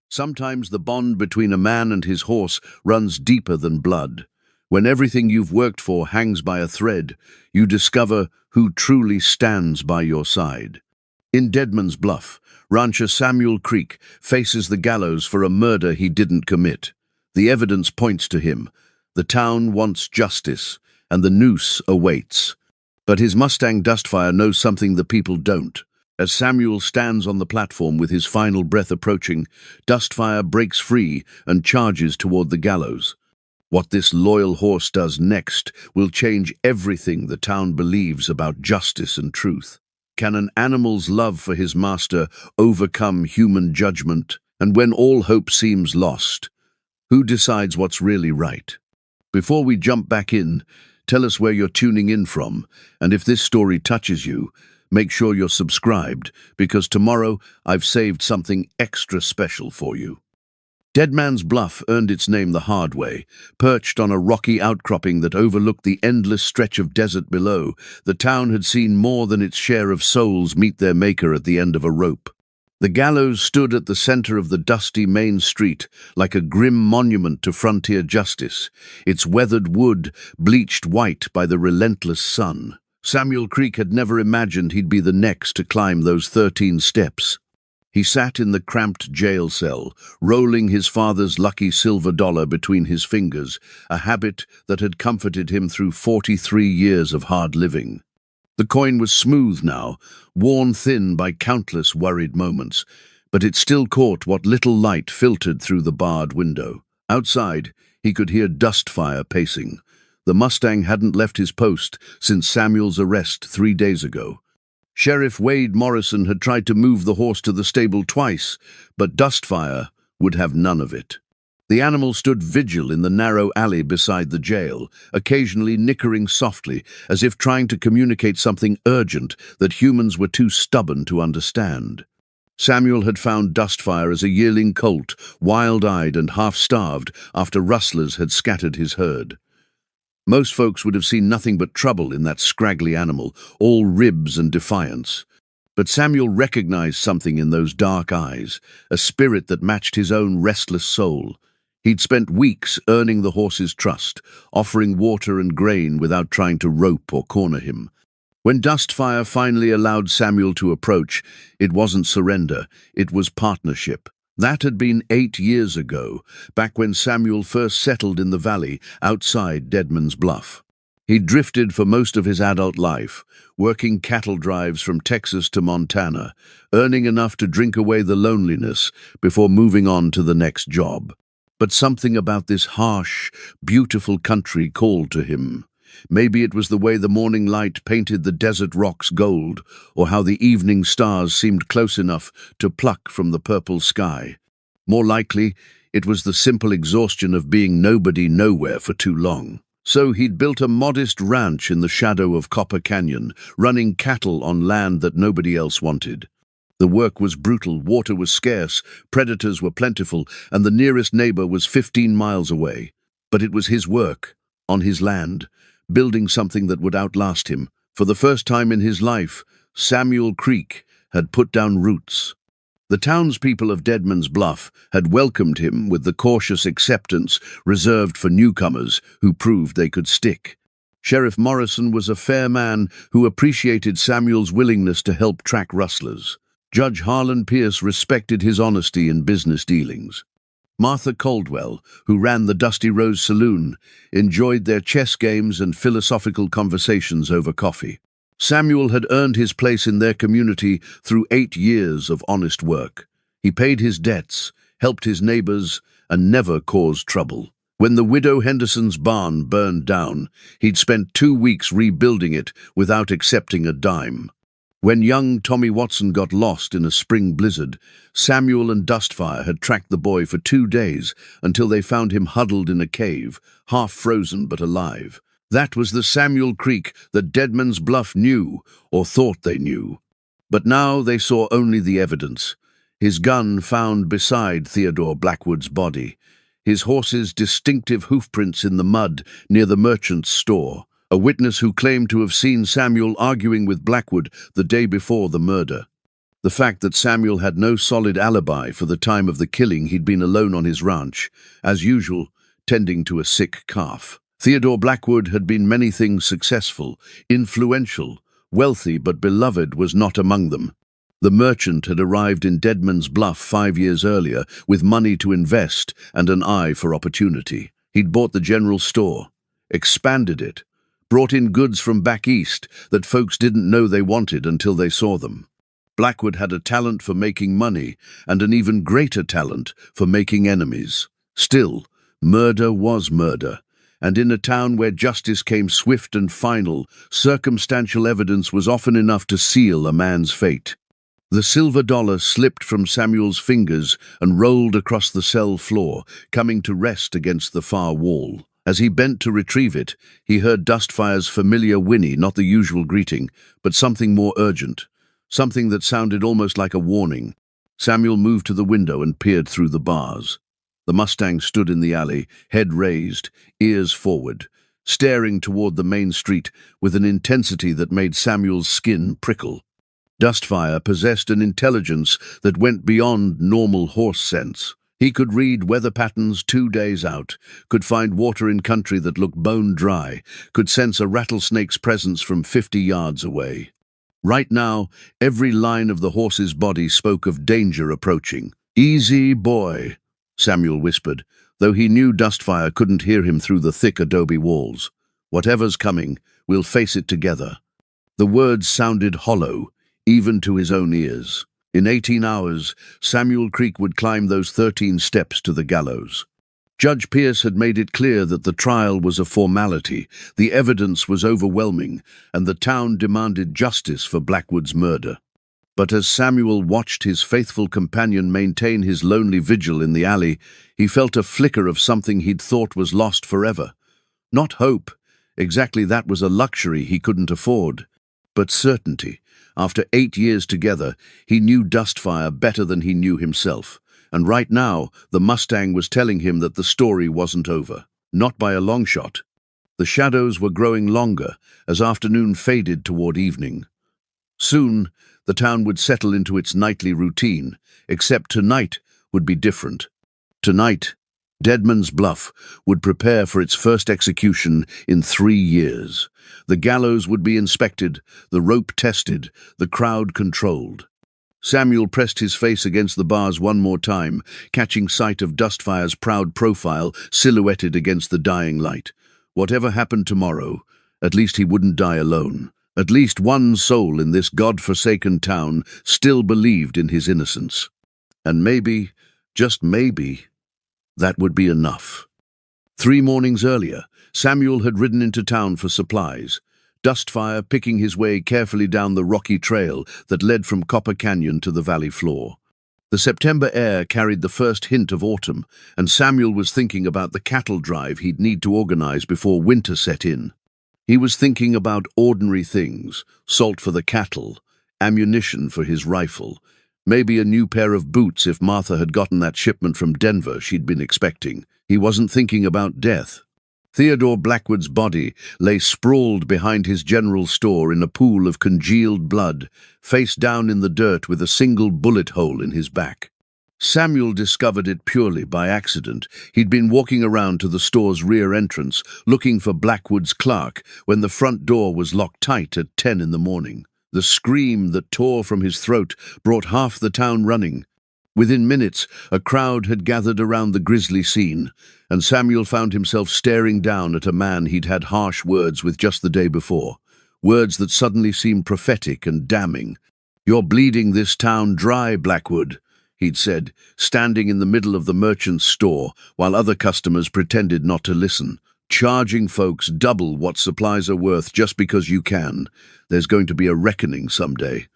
Sometimes the bond between a man and his horse runs deeper than blood. When everything you've worked for hangs by a thread, you discover who truly stands by your side. In Deadman's Bluff, rancher Samuel Creek faces the gallows for a murder he didn't commit. The evidence points to him. The town wants justice, and the noose awaits. But his Mustang Dustfire knows something the people don't. As Samuel stands on the platform with his final breath approaching, Dustfire breaks free and charges toward the gallows. What this loyal horse does next will change everything the town believes about justice and truth. Can an animal's love for his master overcome human judgment? And when all hope seems lost, who decides what's really right? Before we jump back in, tell us where you're tuning in from, and if this story touches you, make sure you're subscribed, because tomorrow I've saved something extra special for you. Deadman's Bluff earned its name the hard way. Perched on a rocky outcropping that overlooked the endless stretch of desert below, the town had seen more than its share of souls meet their maker at the end of a rope. The gallows stood at the center of the dusty main street, like a grim monument to frontier justice, its weathered wood bleached white by the relentless sun. Samuel Creek had never imagined he'd be the next to climb those 13 steps. He sat in the cramped jail cell, rolling his father's lucky silver dollar between his fingers, a habit that had comforted him through 43 years of hard living. The coin was smooth now, worn thin by countless worried moments, but it still caught what little light filtered through the barred window. Outside, he could hear Dustfire pacing. The Mustang hadn't left his post since Samuel's arrest 3 days ago. Sheriff Wade Morrison had tried to move the horse to the stable twice, but Dustfire would have none of it. The animal stood vigil in the narrow alley beside the jail, occasionally nickering softly, as if trying to communicate something urgent that humans were too stubborn to understand. Samuel had found Dustfire as a yearling colt, wild-eyed and half-starved after rustlers had scattered his herd. Most folks would have seen nothing but trouble in that scraggly animal, all ribs and defiance. But Samuel recognized something in those dark eyes, a spirit that matched his own restless soul. He'd spent weeks earning the horse's trust, offering water and grain without trying to rope or corner him. When Dustfire finally allowed Samuel to approach, it wasn't surrender, it was partnership. That had been 8 years ago, back when Samuel first settled in the valley outside Deadman's Bluff. He'd drifted for most of his adult life, working cattle drives from Texas to Montana, earning enough to drink away the loneliness before moving on to the next job. But something about this harsh, beautiful country called to him. Maybe it was the way the morning light painted the desert rocks gold, or how the evening stars seemed close enough to pluck from the purple sky. More likely, it was the simple exhaustion of being nobody nowhere for too long. So he'd built a modest ranch in the shadow of Copper Canyon, running cattle on land that nobody else wanted. The work was brutal, water was scarce, predators were plentiful, and the nearest neighbor was 15 miles away. But it was his work, on his land, building something that would outlast him. For the first time in his life, Samuel Creek had put down roots. The townspeople of Deadman's Bluff had welcomed him with the cautious acceptance reserved for newcomers who proved they could stick. Sheriff Morrison was a fair man who appreciated Samuel's willingness to help track rustlers. Judge Harlan Pierce respected his honesty in business dealings. Martha Caldwell, who ran the Dusty Rose Saloon, enjoyed their chess games and philosophical conversations over coffee. Samuel had earned his place in their community through 8 years of honest work. He paid his debts, helped his neighbors, and never caused trouble. When the widow Henderson's barn burned down, he'd spent 2 weeks rebuilding it without accepting a dime. When young Tommy Watson got lost in a spring blizzard, Samuel and Dustfire had tracked the boy for 2 days until they found him huddled in a cave, half frozen but alive. That was the Samuel Creek that Deadman's Bluff knew, or thought they knew. But now they saw only the evidence. His gun found beside Theodore Blackwood's body, his horse's distinctive hoofprints in the mud near the merchant's store, a witness who claimed to have seen Samuel arguing with Blackwood the day before the murder. The fact that Samuel had no solid alibi for the time of the killing, he'd been alone on his ranch, as usual, tending to a sick calf. Theodore Blackwood had been many things: successful, influential, wealthy, but beloved was not among them. The merchant had arrived in Deadman's Bluff 5 years earlier with money to invest and an eye for opportunity. He'd bought the general store, expanded it, brought in goods from back east that folks didn't know they wanted until they saw them. Blackwood had a talent for making money and an even greater talent for making enemies. Still, murder was murder, and in a town where justice came swift and final, circumstantial evidence was often enough to seal a man's fate. The silver dollar slipped from Samuel's fingers and rolled across the cell floor, coming to rest against the far wall. As he bent to retrieve it, he heard Dustfire's familiar whinny, not the usual greeting, but something more urgent, something that sounded almost like a warning. Samuel moved to the window and peered through the bars. The Mustang stood in the alley, head raised, ears forward, staring toward the main street with an intensity that made Samuel's skin prickle. Dustfire possessed an intelligence that went beyond normal horse sense. He could read weather patterns 2 days out, could find water in country that looked bone dry, could sense a rattlesnake's presence from 50 yards away. Right now, every line of the horse's body spoke of danger approaching. "Easy, boy," Samuel whispered, though he knew Dustfire couldn't hear him through the thick adobe walls. "Whatever's coming, we'll face it together." The words sounded hollow, even to his own ears. In 18 hours, Samuel Creek would climb those 13 steps to the gallows. Judge Pierce had made it clear that the trial was a formality, the evidence was overwhelming, and the town demanded justice for Blackwood's murder. But as Samuel watched his faithful companion maintain his lonely vigil in the alley, he felt a flicker of something he'd thought was lost forever. Not hope, exactly that was a luxury he couldn't afford, but certainty. After 8 years together, he knew Dustfire better than he knew himself, and right now the Mustang was telling him that the story wasn't over. Not by a long shot. The shadows were growing longer as afternoon faded toward evening. Soon, the town would settle into its nightly routine, except tonight would be different. Tonight, Deadman's Bluff would prepare for its first execution in 3 years. The gallows would be inspected, the rope tested, the crowd controlled. Samuel pressed his face against the bars one more time, catching sight of Dustfire's proud profile silhouetted against the dying light. Whatever happened tomorrow, at least he wouldn't die alone. At least one soul in this God-forsaken town still believed in his innocence. And maybe, just maybe, that would be enough. 3 mornings earlier, Samuel had ridden into town for supplies, Dustfire picking his way carefully down the rocky trail that led from Copper Canyon to the valley floor. The September air carried the first hint of autumn, and Samuel was thinking about the cattle drive he'd need to organize before winter set in. He was thinking about ordinary things: salt for the cattle, ammunition for his rifle, maybe a new pair of boots if Martha had gotten that shipment from Denver she'd been expecting. He wasn't thinking about death. Theodore Blackwood's body lay sprawled behind his general store in a pool of congealed blood, face down in the dirt with a single bullet hole in his back. Samuel discovered it purely by accident. He'd been walking around to the store's rear entrance, looking for Blackwood's clerk, when the front door was locked tight at 10 in the morning. The scream that tore from his throat brought half the town running. Within minutes, a crowd had gathered around the grisly scene, and Samuel found himself staring down at a man he'd had harsh words with just the day before, words that suddenly seemed prophetic and damning. "You're bleeding this town dry, Blackwood," he'd said, standing in the middle of the merchant's store while other customers pretended not to listen. "Charging folks double what supplies are worth just because you can. There's going to be a reckoning someday."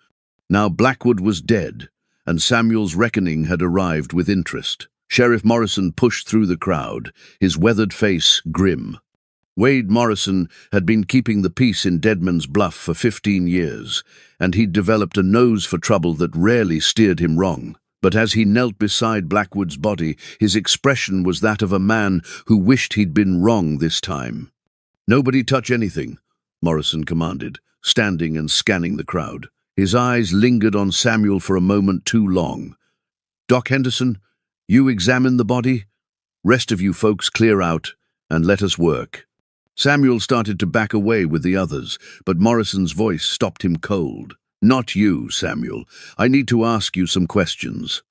Now Blackwood was dead, and Samuel's reckoning had arrived with interest. Sheriff Morrison pushed through the crowd, his weathered face grim. Wade Morrison had been keeping the peace in Deadman's Bluff for 15 years, and he'd developed a nose for trouble that rarely steered him wrong. But as he knelt beside Blackwood's body, his expression was that of a man who wished he'd been wrong this time. "Nobody touch anything," Morrison commanded, standing and scanning the crowd. His eyes lingered on Samuel for a moment too long. "Doc Henderson, you examine the body? Rest of you folks clear out and let us work." Samuel started to back away with the others, but Morrison's voice stopped him cold. "Not you, Samuel. I need to ask you some questions."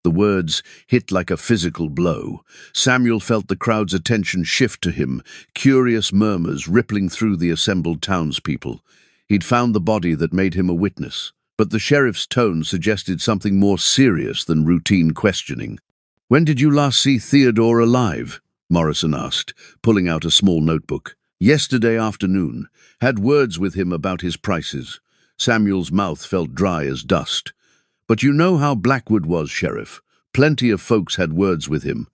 The words hit like a physical blow. Samuel felt the crowd's attention shift to him, curious murmurs rippling through the assembled townspeople. He'd found the body that made him a witness, but the sheriff's tone suggested something more serious than routine questioning. "When did you last see Theodore alive?" Morrison asked, pulling out a small notebook. "Yesterday afternoon. Had words with him about his prices." Samuel's mouth felt dry as dust. "But you know how Blackwood was, Sheriff. Plenty of folks had words with him."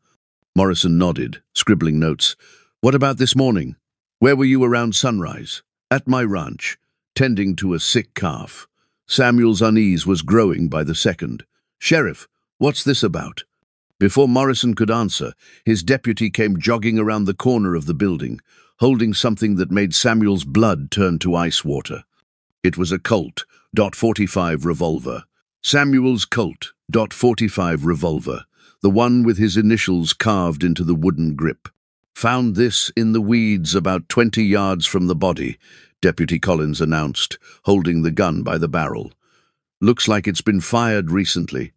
Morrison nodded, scribbling notes. "What about this morning? Where were you around sunrise?" "At my ranch, tending to a sick calf." Samuel's unease was growing by the second. "Sheriff, what's this about?" Before Morrison could answer, his deputy came jogging around the corner of the building, holding something that made Samuel's blood turn to ice water. It was a Colt .45 revolver. Samuel's Colt .45 revolver, the one with his initials carved into the wooden grip. "Found this in the weeds about 20 yards from the body," Deputy Collins announced, holding the gun by the barrel. "Looks like it's been fired recently."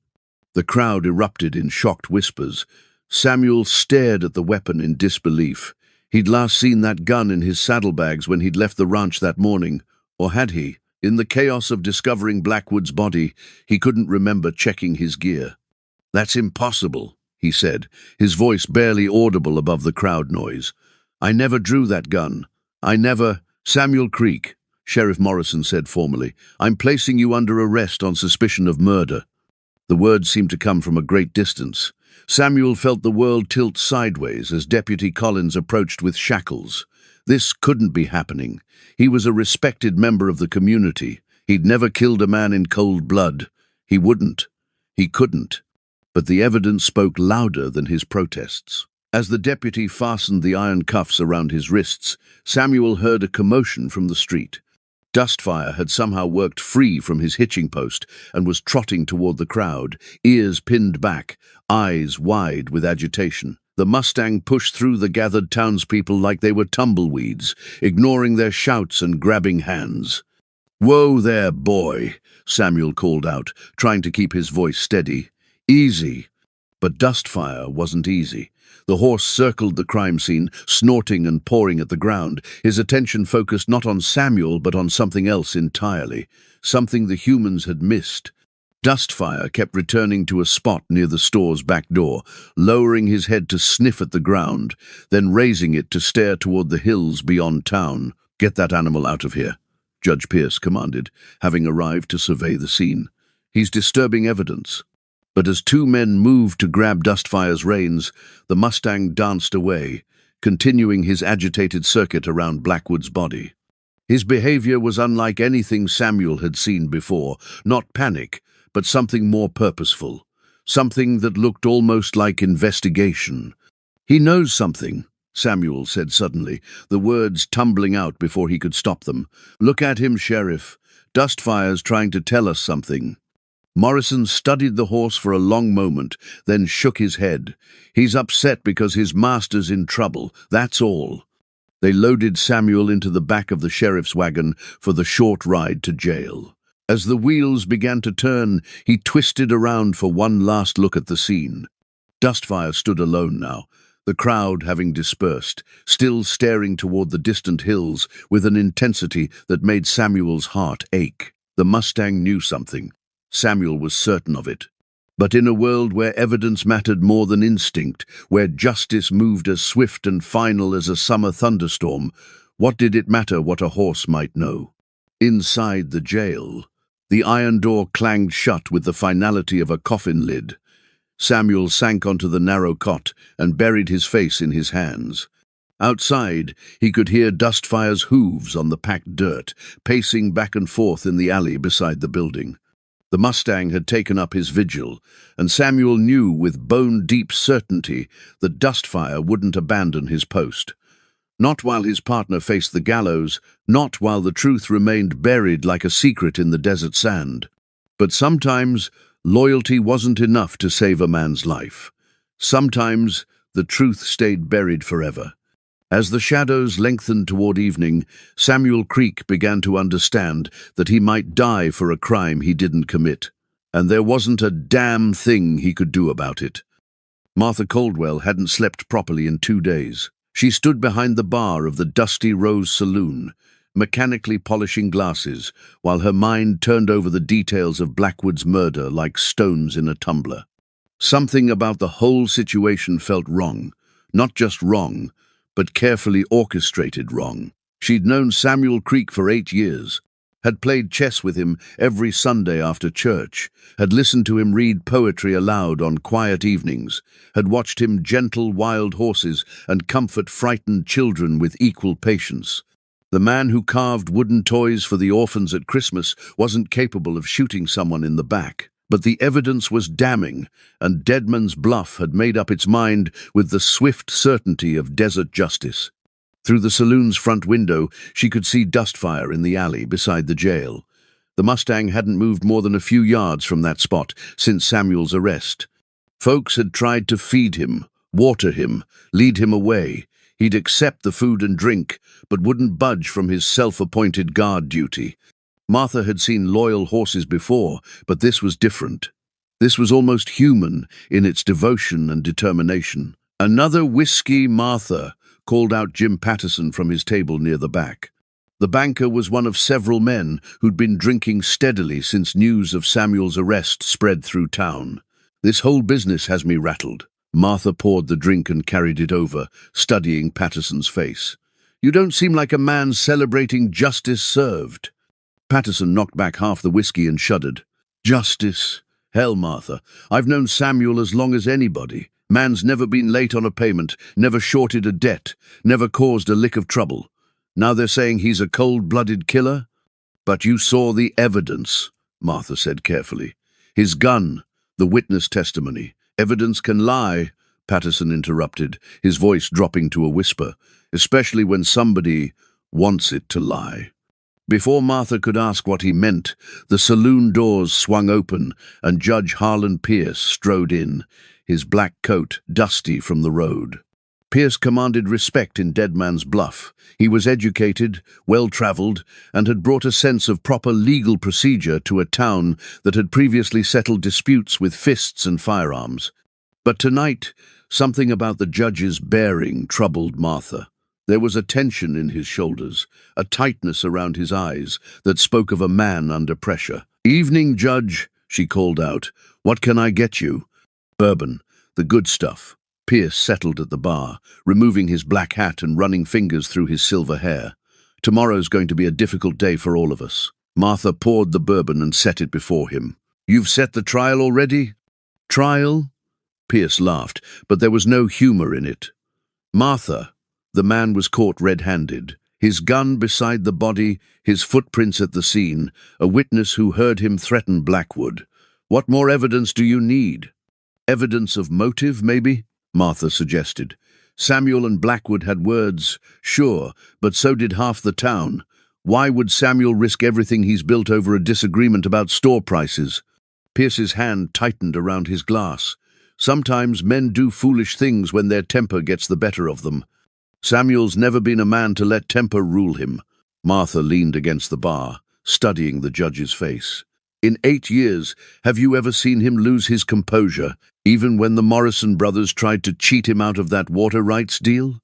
The crowd erupted in shocked whispers. Samuel stared at the weapon in disbelief. He'd last seen that gun in his saddlebags when he'd left the ranch that morning. Or had he? In the chaos of discovering Blackwood's body, he couldn't remember checking his gear. "That's impossible," he said, his voice barely audible above the crowd noise. "I never drew that gun. I never—" "Samuel Creek," Sheriff Morrison said formally, "I'm placing you under arrest on suspicion of murder." The words seemed to come from a great distance. Samuel felt the world tilt sideways as Deputy Collins approached with shackles. This couldn't be happening. He was a respected member of the community. He'd never killed a man in cold blood. He wouldn't. He couldn't. But the evidence spoke louder than his protests. As the deputy fastened the iron cuffs around his wrists, Samuel heard a commotion from the street. Dustfire had somehow worked free from his hitching post and was trotting toward the crowd, ears pinned back, eyes wide with agitation. The Mustang pushed through the gathered townspeople like they were tumbleweeds, ignoring their shouts and grabbing hands. "Whoa there, boy," Samuel called out, trying to keep his voice steady. "Easy." But Dustfire wasn't easy. The horse circled the crime scene, snorting and pawing at the ground, his attention focused not on Samuel but on something else entirely, something the humans had missed. Dustfire kept returning to a spot near the store's back door, lowering his head to sniff at the ground, then raising it to stare toward the hills beyond town. "Get that animal out of here," Judge Pierce commanded, having arrived to survey the scene. "He's disturbing evidence." But as two men moved to grab Dustfire's reins, the Mustang danced away, continuing his agitated circuit around Blackwood's body. His behavior was unlike anything Samuel had seen before, not panic, but something more purposeful, something that looked almost like investigation. "He knows something," Samuel said suddenly, the words tumbling out before he could stop them. "Look at him, Sheriff. Dustfire's trying to tell us something." Morrison studied the horse for a long moment, then shook his head. "He's upset because his master's in trouble, that's all." They loaded Samuel into the back of the sheriff's wagon for the short ride to jail. As the wheels began to turn, he twisted around for one last look at the scene. Dustfire stood alone now, the crowd having dispersed, still staring toward the distant hills with an intensity that made Samuel's heart ache. The Mustang knew something. Samuel was certain of it. But in a world where evidence mattered more than instinct, where justice moved as swift and final as a summer thunderstorm, what did it matter what a horse might know? Inside the jail, the iron door clanged shut with the finality of a coffin lid. Samuel sank onto the narrow cot and buried his face in his hands. Outside, he could hear Dustfire's hooves on the packed dirt, pacing back and forth in the alley beside the building. The Mustang had taken up his vigil, and Samuel knew with bone-deep certainty that Dustfire wouldn't abandon his post. Not while his partner faced the gallows, not while the truth remained buried like a secret in the desert sand. But sometimes, loyalty wasn't enough to save a man's life. Sometimes, the truth stayed buried forever. As the shadows lengthened toward evening, Samuel Creek began to understand that he might die for a crime he didn't commit. And there wasn't a damn thing he could do about it. Martha Caldwell hadn't slept properly in 2 days. She stood behind the bar of the Dusty Rose Saloon, mechanically polishing glasses, while her mind turned over the details of Blackwood's murder like stones in a tumbler. Something about the whole situation felt wrong. Not just wrong, but carefully orchestrated wrong. She'd known Samuel Creek for 8 years, had played chess with him every Sunday after church, had listened to him read poetry aloud on quiet evenings, had watched him gentle wild horses and comfort frightened children with equal patience. The man who carved wooden toys for the orphans at Christmas wasn't capable of shooting someone in the back. But the evidence was damning, and Deadman's Bluff had made up its mind with the swift certainty of desert justice. Through the saloon's front window, she could see dust fire in the alley beside the jail. The Mustang hadn't moved more than a few yards from that spot since Samuel's arrest. Folks had tried to feed him, water him, lead him away. He'd accept the food and drink, but wouldn't budge from his self-appointed guard duty. Martha had seen loyal horses before, but this was different. This was almost human in its devotion and determination. "Another whiskey, Martha," called out Jim Patterson from his table near the back. The banker was one of several men who'd been drinking steadily since news of Samuel's arrest spread through town. "This whole business has me rattled." Martha poured the drink and carried it over, studying Patterson's face. "You don't seem like a man celebrating justice served." Patterson knocked back half the whiskey and shuddered. "Justice? Hell, Martha. I've known Samuel as long as anybody. Man's never been late on a payment, never shorted a debt, never caused a lick of trouble. Now they're saying he's a cold-blooded killer? But you saw the evidence," Martha said carefully. "His gun, the witness testimony. Evidence can lie," Patterson interrupted, his voice dropping to a whisper, "especially when somebody wants it to lie." Before Martha could ask what he meant, the saloon doors swung open and Judge Harlan Pierce strode in, his black coat dusty from the road. Pierce commanded respect in Deadman's Bluff. He was educated, well-traveled, and had brought a sense of proper legal procedure to a town that had previously settled disputes with fists and firearms. But tonight, something about the judge's bearing troubled Martha. There was a tension in his shoulders, a tightness around his eyes that spoke of a man under pressure. "Evening, Judge," she called out. "What can I get you?" "Bourbon, the good stuff." Pierce settled at the bar, removing his black hat and running fingers through his silver hair. "Tomorrow's going to be a difficult day for all of us." Martha poured the bourbon and set it before him. "You've set the trial already?" "Trial?" Pierce laughed, but there was no humor in it. "Martha." The man was caught red-handed, his gun beside the body, his footprints at the scene, a witness who heard him threaten Blackwood. "What more evidence do you need?" "Evidence of motive, maybe?" Martha suggested. "Samuel and Blackwood had words, sure, but so did half the town. Why would Samuel risk everything he's built over a disagreement about store prices?" Pierce's hand tightened around his glass. "Sometimes men do foolish things when their temper gets the better of them. Samuel's never been a man to let temper rule him." Martha leaned against the bar, studying the judge's face. "In 8 years, have you ever seen him lose his composure, even when the Morrison brothers tried to cheat him out of that water rights deal?"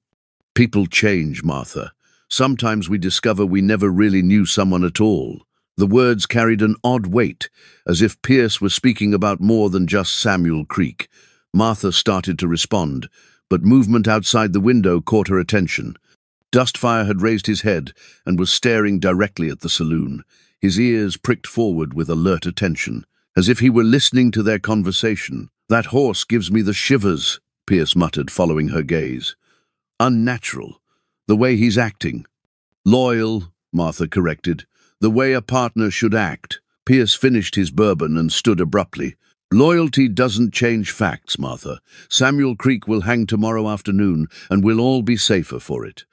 "People change, Martha. Sometimes we discover we never really knew someone at all." The words carried an odd weight, as if Pierce was speaking about more than just Samuel Creek. Martha started to respond, but movement outside the window caught her attention. Dustfire had raised his head and was staring directly at the saloon, his ears pricked forward with alert attention, as if he were listening to their conversation. "That horse gives me the shivers," Pierce muttered, following her gaze. "Unnatural. The way he's acting." "Loyal," Martha corrected. "The way a partner should act." Pierce finished his bourbon and stood abruptly. "Loyalty doesn't change facts, Martha. Samuel Creek will hang tomorrow afternoon, and we'll all be safer for it."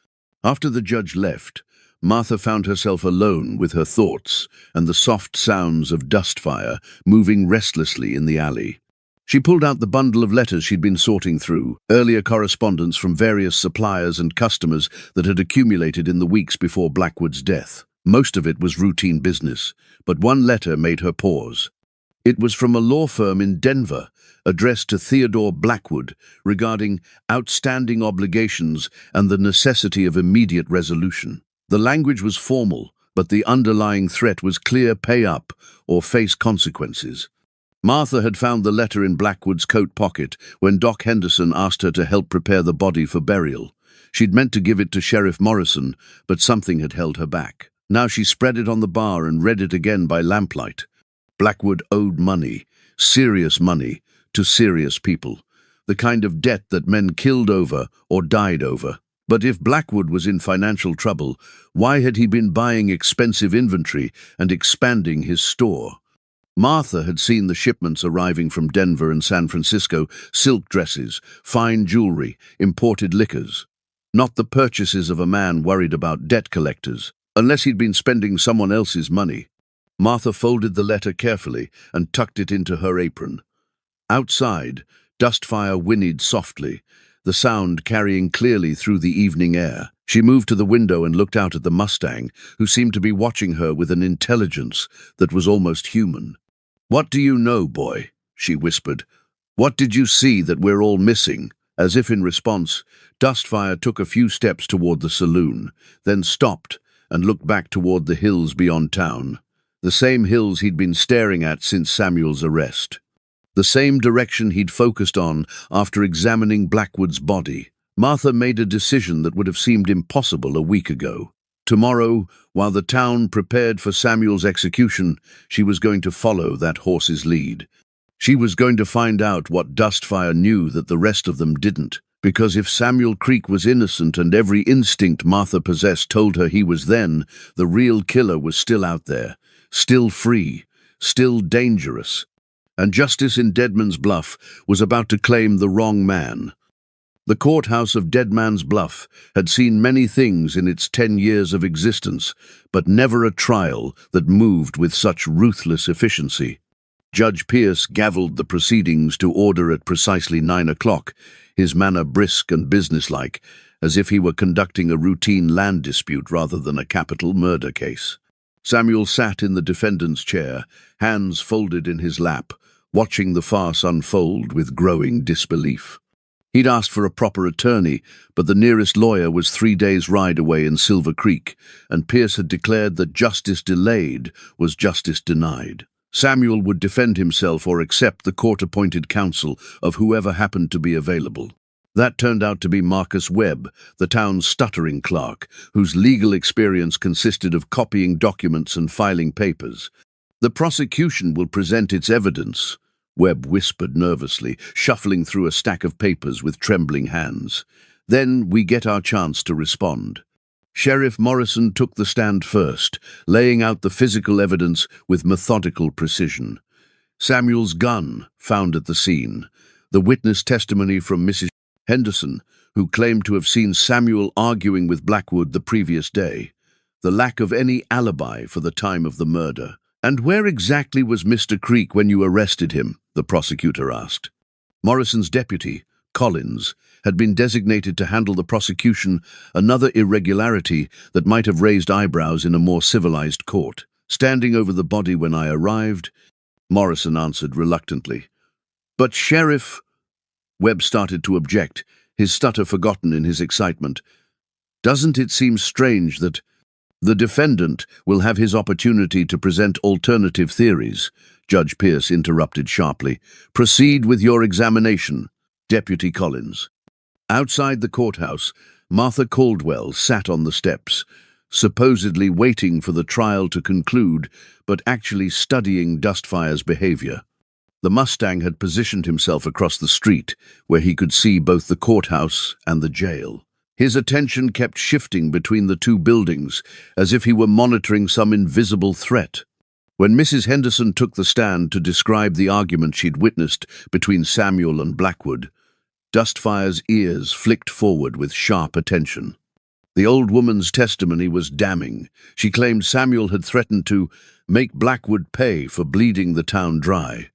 After the judge left, Martha found herself alone with her thoughts and the soft sounds of dust fire moving restlessly in the alley. She pulled out the bundle of letters she'd been sorting through, earlier correspondence from various suppliers and customers that had accumulated in the weeks before Blackwood's death. Most of it was routine business, but one letter made her pause. It was from a law firm in Denver, addressed to Theodore Blackwood, regarding outstanding obligations and the necessity of immediate resolution. The language was formal, but the underlying threat was clear: pay up or face consequences. Martha had found the letter in Blackwood's coat pocket when Doc Henderson asked her to help prepare the body for burial. She'd meant to give it to Sheriff Morrison, but something had held her back. Now she spread it on the bar and read it again by lamplight. Blackwood owed money, serious money, to serious people, the kind of debt that men killed over or died over. But if Blackwood was in financial trouble, why had he been buying expensive inventory and expanding his store? Martha had seen the shipments arriving from Denver and San Francisco: silk dresses, fine jewelry, imported liquors. Not the purchases of a man worried about debt collectors, unless he'd been spending someone else's money. Martha folded the letter carefully and tucked it into her apron. Outside, dustfire whinnied softly, the sound carrying clearly through the evening air. She moved to the window and looked out at the Mustang, who seemed to be watching her with an intelligence that was almost human. "What do you know, boy?" she whispered. "What did you see that we're all missing?" As if in response, Dustfire took a few steps toward the saloon, then stopped and looked back toward the hills beyond town. The same hills he'd been staring at since Samuel's arrest. The same direction he'd focused on after examining Blackwood's body. Martha made a decision that would have seemed impossible a week ago. Tomorrow, while the town prepared for Samuel's execution, she was going to follow that horse's lead. She was going to find out what Dustfire knew that the rest of them didn't. Because if Samuel Creek was innocent and every instinct Martha possessed told her he was, then the real killer was still out there, still free, still dangerous. And justice in Deadman's Bluff was about to claim the wrong man. The courthouse of Deadman's Bluff had seen many things in its 10 years of existence, but never a trial that moved with such ruthless efficiency. Judge Pierce gavelled the proceedings to order at precisely 9 o'clock, his manner brisk and businesslike, as if he were conducting a routine land dispute rather than a capital murder case. Samuel sat in the defendant's chair, hands folded in his lap, watching the farce unfold with growing disbelief. He'd asked for a proper attorney, but the nearest lawyer was 3 days' ride away in Silver Creek, and Pierce had declared that justice delayed was justice denied. Samuel would defend himself or accept the court-appointed counsel of whoever happened to be available. That turned out to be Marcus Webb, the town's stuttering clerk, whose legal experience consisted of copying documents and filing papers. "The prosecution will present its evidence," Webb whispered nervously, shuffling through a stack of papers with trembling hands. "Then we get our chance to respond." Sheriff Morrison took the stand first, laying out the physical evidence with methodical precision. Samuel's gun, found at the scene, the witness testimony from Mrs. Henderson, who claimed to have seen Samuel arguing with Blackwood the previous day, the lack of any alibi for the time of the murder. "And where exactly was Mr. Creek when you arrested him?" the prosecutor asked. Morrison's deputy, Collins, had been designated to handle the prosecution, another irregularity that might have raised eyebrows in a more civilized court. "Standing over the body when I arrived," Morrison answered reluctantly. "But Sheriff—" Webb started to object, his stutter forgotten in his excitement. "Doesn't it seem strange that—" "The defendant will have his opportunity to present alternative theories," Judge Pierce interrupted sharply. "Proceed with your examination, Deputy Collins." Outside the courthouse, Martha Caldwell sat on the steps, supposedly waiting for the trial to conclude, but actually studying Dustfire's behavior. The Mustang had positioned himself across the street, where he could see both the courthouse and the jail. His attention kept shifting between the two buildings, as if he were monitoring some invisible threat. When Mrs. Henderson took the stand to describe the argument she'd witnessed between Samuel and Blackwood, Dustfire's ears flicked forward with sharp attention. The old woman's testimony was damning. She claimed Samuel had threatened to make Blackwood pay for bleeding the town dry.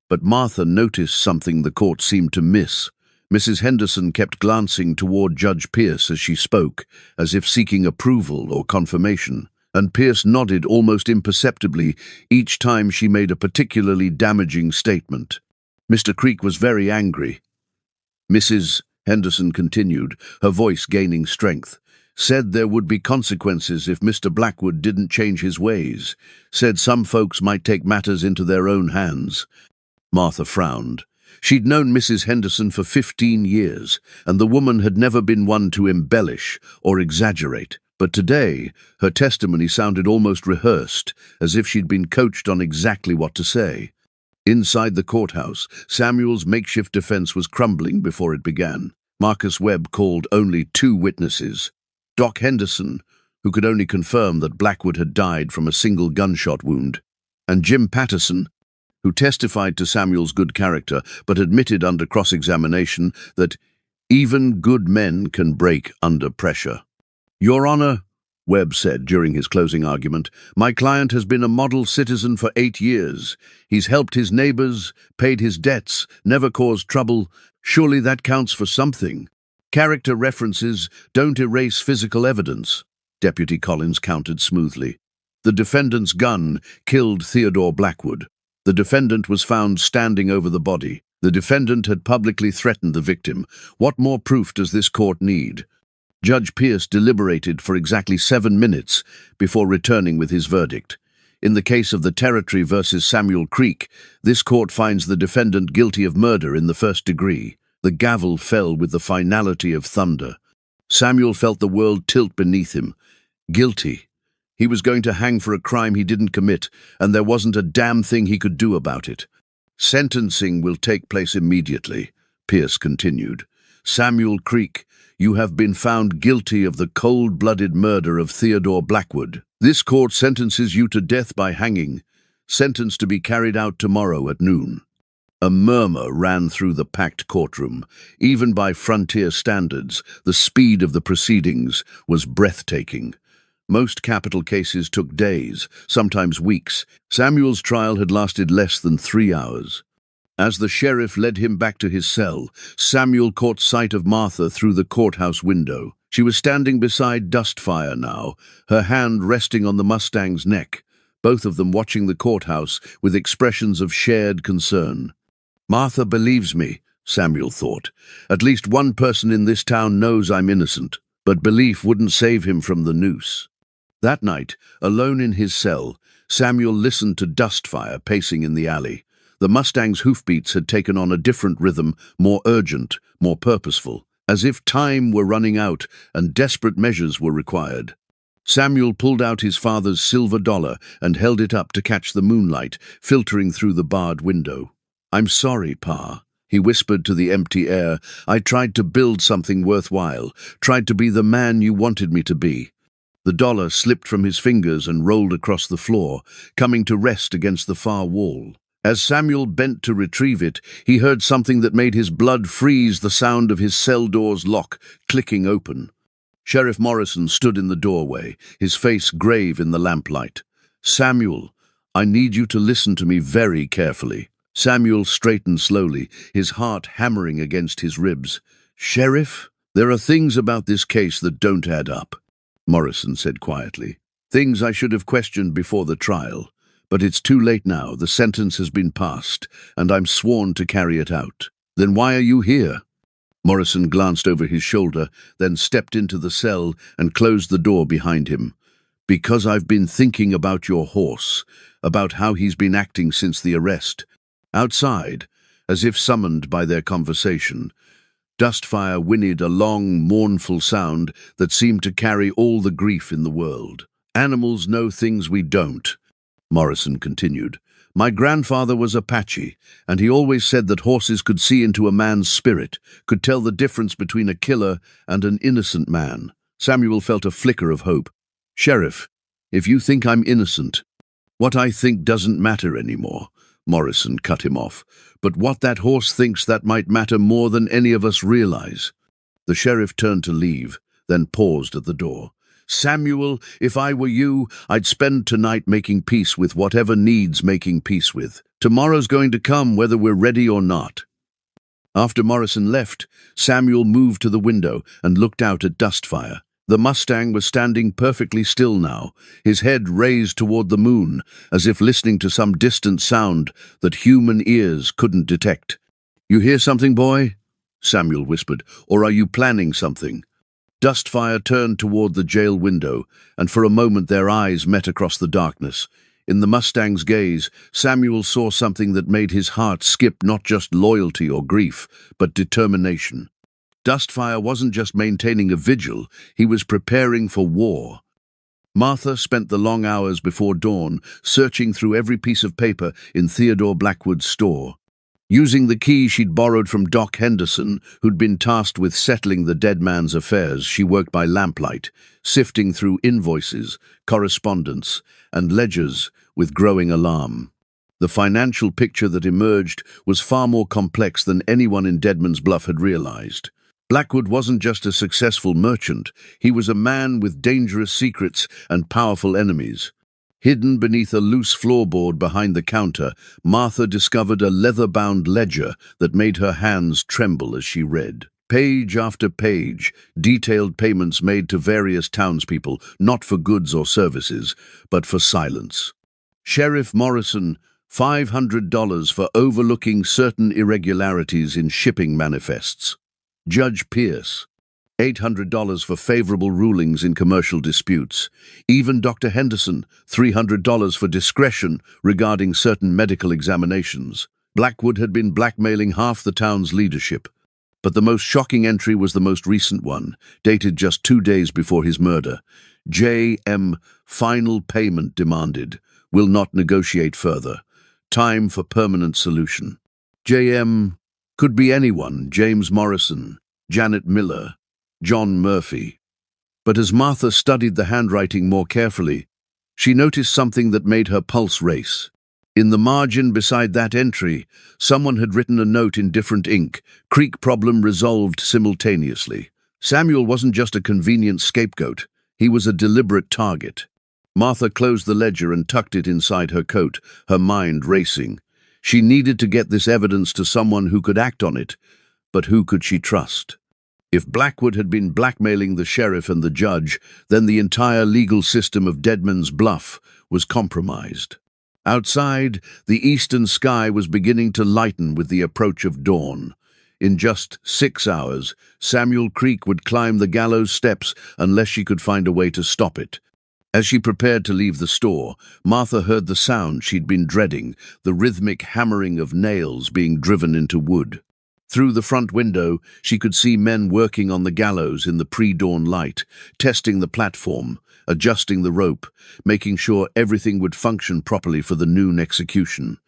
But Martha noticed something the court seemed to miss. Mrs. Henderson kept glancing toward Judge Pierce as she spoke, as if seeking approval or confirmation, and Pierce nodded almost imperceptibly each time she made a particularly damaging statement. Mr. Creek was very angry. Mrs. Henderson continued, her voice gaining strength. Said there would be consequences if Mr. Blackwood didn't change his ways. Said some folks might take matters into their own hands. Martha frowned. She'd known Mrs. Henderson for 15 years, and the woman had never been one to embellish or exaggerate. But today, her testimony sounded almost rehearsed, as if she'd been coached on exactly what to say. Inside the courthouse, Samuel's makeshift defense was crumbling before it began. Marcus Webb called only 2 witnesses. Doc Henderson, who could only confirm that Blackwood had died from a single gunshot wound, and Jim Patterson, who testified to Samuel's good character but admitted under cross-examination that even good men can break under pressure. Your Honor, Webb said during his closing argument, my client has been a model citizen for 8 years. He's helped his neighbors, paid his debts, never caused trouble. Surely that counts for something. Character references don't erase physical evidence. Deputy Collins countered smoothly. The defendant's gun killed Theodore Blackwood. The defendant was found standing over the body. The defendant had publicly threatened the victim. What more proof does this court need? Judge Pierce deliberated for exactly 7 minutes before returning with his verdict. In the case of the Territory versus Samuel Creek, this court finds the defendant guilty of murder in the 1st degree. The gavel fell with the finality of thunder. Samuel felt the world tilt beneath him. Guilty. He was going to hang for a crime he didn't commit, and there wasn't a damn thing he could do about it. Sentencing will take place immediately, Pierce continued. Samuel Creek, you have been found guilty of the cold-blooded murder of Theodore Blackwood. This court sentences you to death by hanging, sentence to be carried out tomorrow at noon. A murmur ran through the packed courtroom. Even by frontier standards, the speed of the proceedings was breathtaking. Most capital cases took days, sometimes weeks. Samuel's trial had lasted less than 3 hours. As the sheriff led him back to his cell, Samuel caught sight of Martha through the courthouse window. She was standing beside Dustfire now, her hand resting on the Mustang's neck, both of them watching the courthouse with expressions of shared concern. Martha believes me, Samuel thought. At least one person in this town knows I'm innocent, but belief wouldn't save him from the noose. That night, alone in his cell, Samuel listened to Dustfire pacing in the alley. The Mustang's hoofbeats had taken on a different rhythm, more urgent, more purposeful, as if time were running out and desperate measures were required. Samuel pulled out his father's silver dollar and held it up to catch the moonlight filtering through the barred window. I'm sorry, Pa, he whispered to the empty air. I tried to build something worthwhile, tried to be the man you wanted me to be. The dollar slipped from his fingers and rolled across the floor, coming to rest against the far wall. As Samuel bent to retrieve it, he heard something that made his blood freeze, the sound of his cell door's lock clicking open. Sheriff Morrison stood in the doorway, his face grave in the lamplight. Samuel, I need you to listen to me very carefully. Samuel straightened slowly, his heart hammering against his ribs. Sheriff, there are things about this case that don't add up, Morrison said quietly. Things I should have questioned before the trial. But it's too late now. The sentence has been passed, and I'm sworn to carry it out. Then why are you here? Morrison glanced over his shoulder, then stepped into the cell and closed the door behind him. Because I've been thinking about your horse, about how he's been acting since the arrest. Outside, as if summoned by their conversation, Dustfire whinnied a long, mournful sound that seemed to carry all the grief in the world. Animals know things we don't, Morrison continued. My grandfather was Apache, and he always said that horses could see into a man's spirit, could tell the difference between a killer and an innocent man. Samuel felt a flicker of hope. Sheriff, if you think I'm innocent, what I think doesn't matter anymore, Morrison cut him off. But what that horse thinks, that might matter more than any of us realize. The sheriff turned to leave, then paused at the door. "Samuel, if I were you, I'd spend tonight making peace with whatever needs making peace with. Tomorrow's going to come whether we're ready or not." After Morrison left, Samuel moved to the window and looked out at Dustfire. The Mustang was standing perfectly still now, his head raised toward the moon, as if listening to some distant sound that human ears couldn't detect. "You hear something, boy?" Samuel whispered. "Or are you planning something?" Dustfire turned toward the jail window, and for a moment their eyes met across the darkness. In the Mustang's gaze, Samuel saw something that made his heart skip, not just loyalty or grief, but determination. Dustfire wasn't just maintaining a vigil, he was preparing for war. Martha spent the long hours before dawn searching through every piece of paper in Theodore Blackwood's store. Using the key she'd borrowed from Doc Henderson, who'd been tasked with settling the dead man's affairs, she worked by lamplight, sifting through invoices, correspondence, and ledgers with growing alarm. The financial picture that emerged was far more complex than anyone in Deadman's Bluff had realized. Blackwood wasn't just a successful merchant, he was a man with dangerous secrets and powerful enemies. Hidden beneath a loose floorboard behind the counter, Martha discovered a leather-bound ledger that made her hands tremble as she read. Page after page, detailed payments made to various townspeople, not for goods or services, but for silence. Sheriff Morrison, $500 for overlooking certain irregularities in shipping manifests. Judge Pierce, $800 for favorable rulings in commercial disputes. Even Dr. Henderson, $300 for discretion regarding certain medical examinations. Blackwood had been blackmailing half the town's leadership. But the most shocking entry was the most recent one, dated just 2 days before his murder. J.M. Final payment demanded. Will not negotiate further. Time for permanent solution. J.M. could be anyone, James Morrison, Janet Miller, John Murphy. But as Martha studied the handwriting more carefully, she noticed something that made her pulse race. In the margin beside that entry, someone had written a note in different ink, "Creek problem resolved simultaneously." Samuel wasn't just a convenient scapegoat, he was a deliberate target. Martha closed the ledger and tucked it inside her coat, her mind racing. She needed to get this evidence to someone who could act on it, but who could she trust? If Blackwood had been blackmailing the sheriff and the judge, then the entire legal system of Deadman's Bluff was compromised. Outside, the eastern sky was beginning to lighten with the approach of dawn. In just 6 hours, Samuel Creek would climb the gallows steps unless she could find a way to stop it. As she prepared to leave the store, Martha heard the sound she'd been dreading, the rhythmic hammering of nails being driven into wood. Through the front window, she could see men working on the gallows in the pre-dawn light, testing the platform, adjusting the rope, making sure everything would function properly for the noon execution.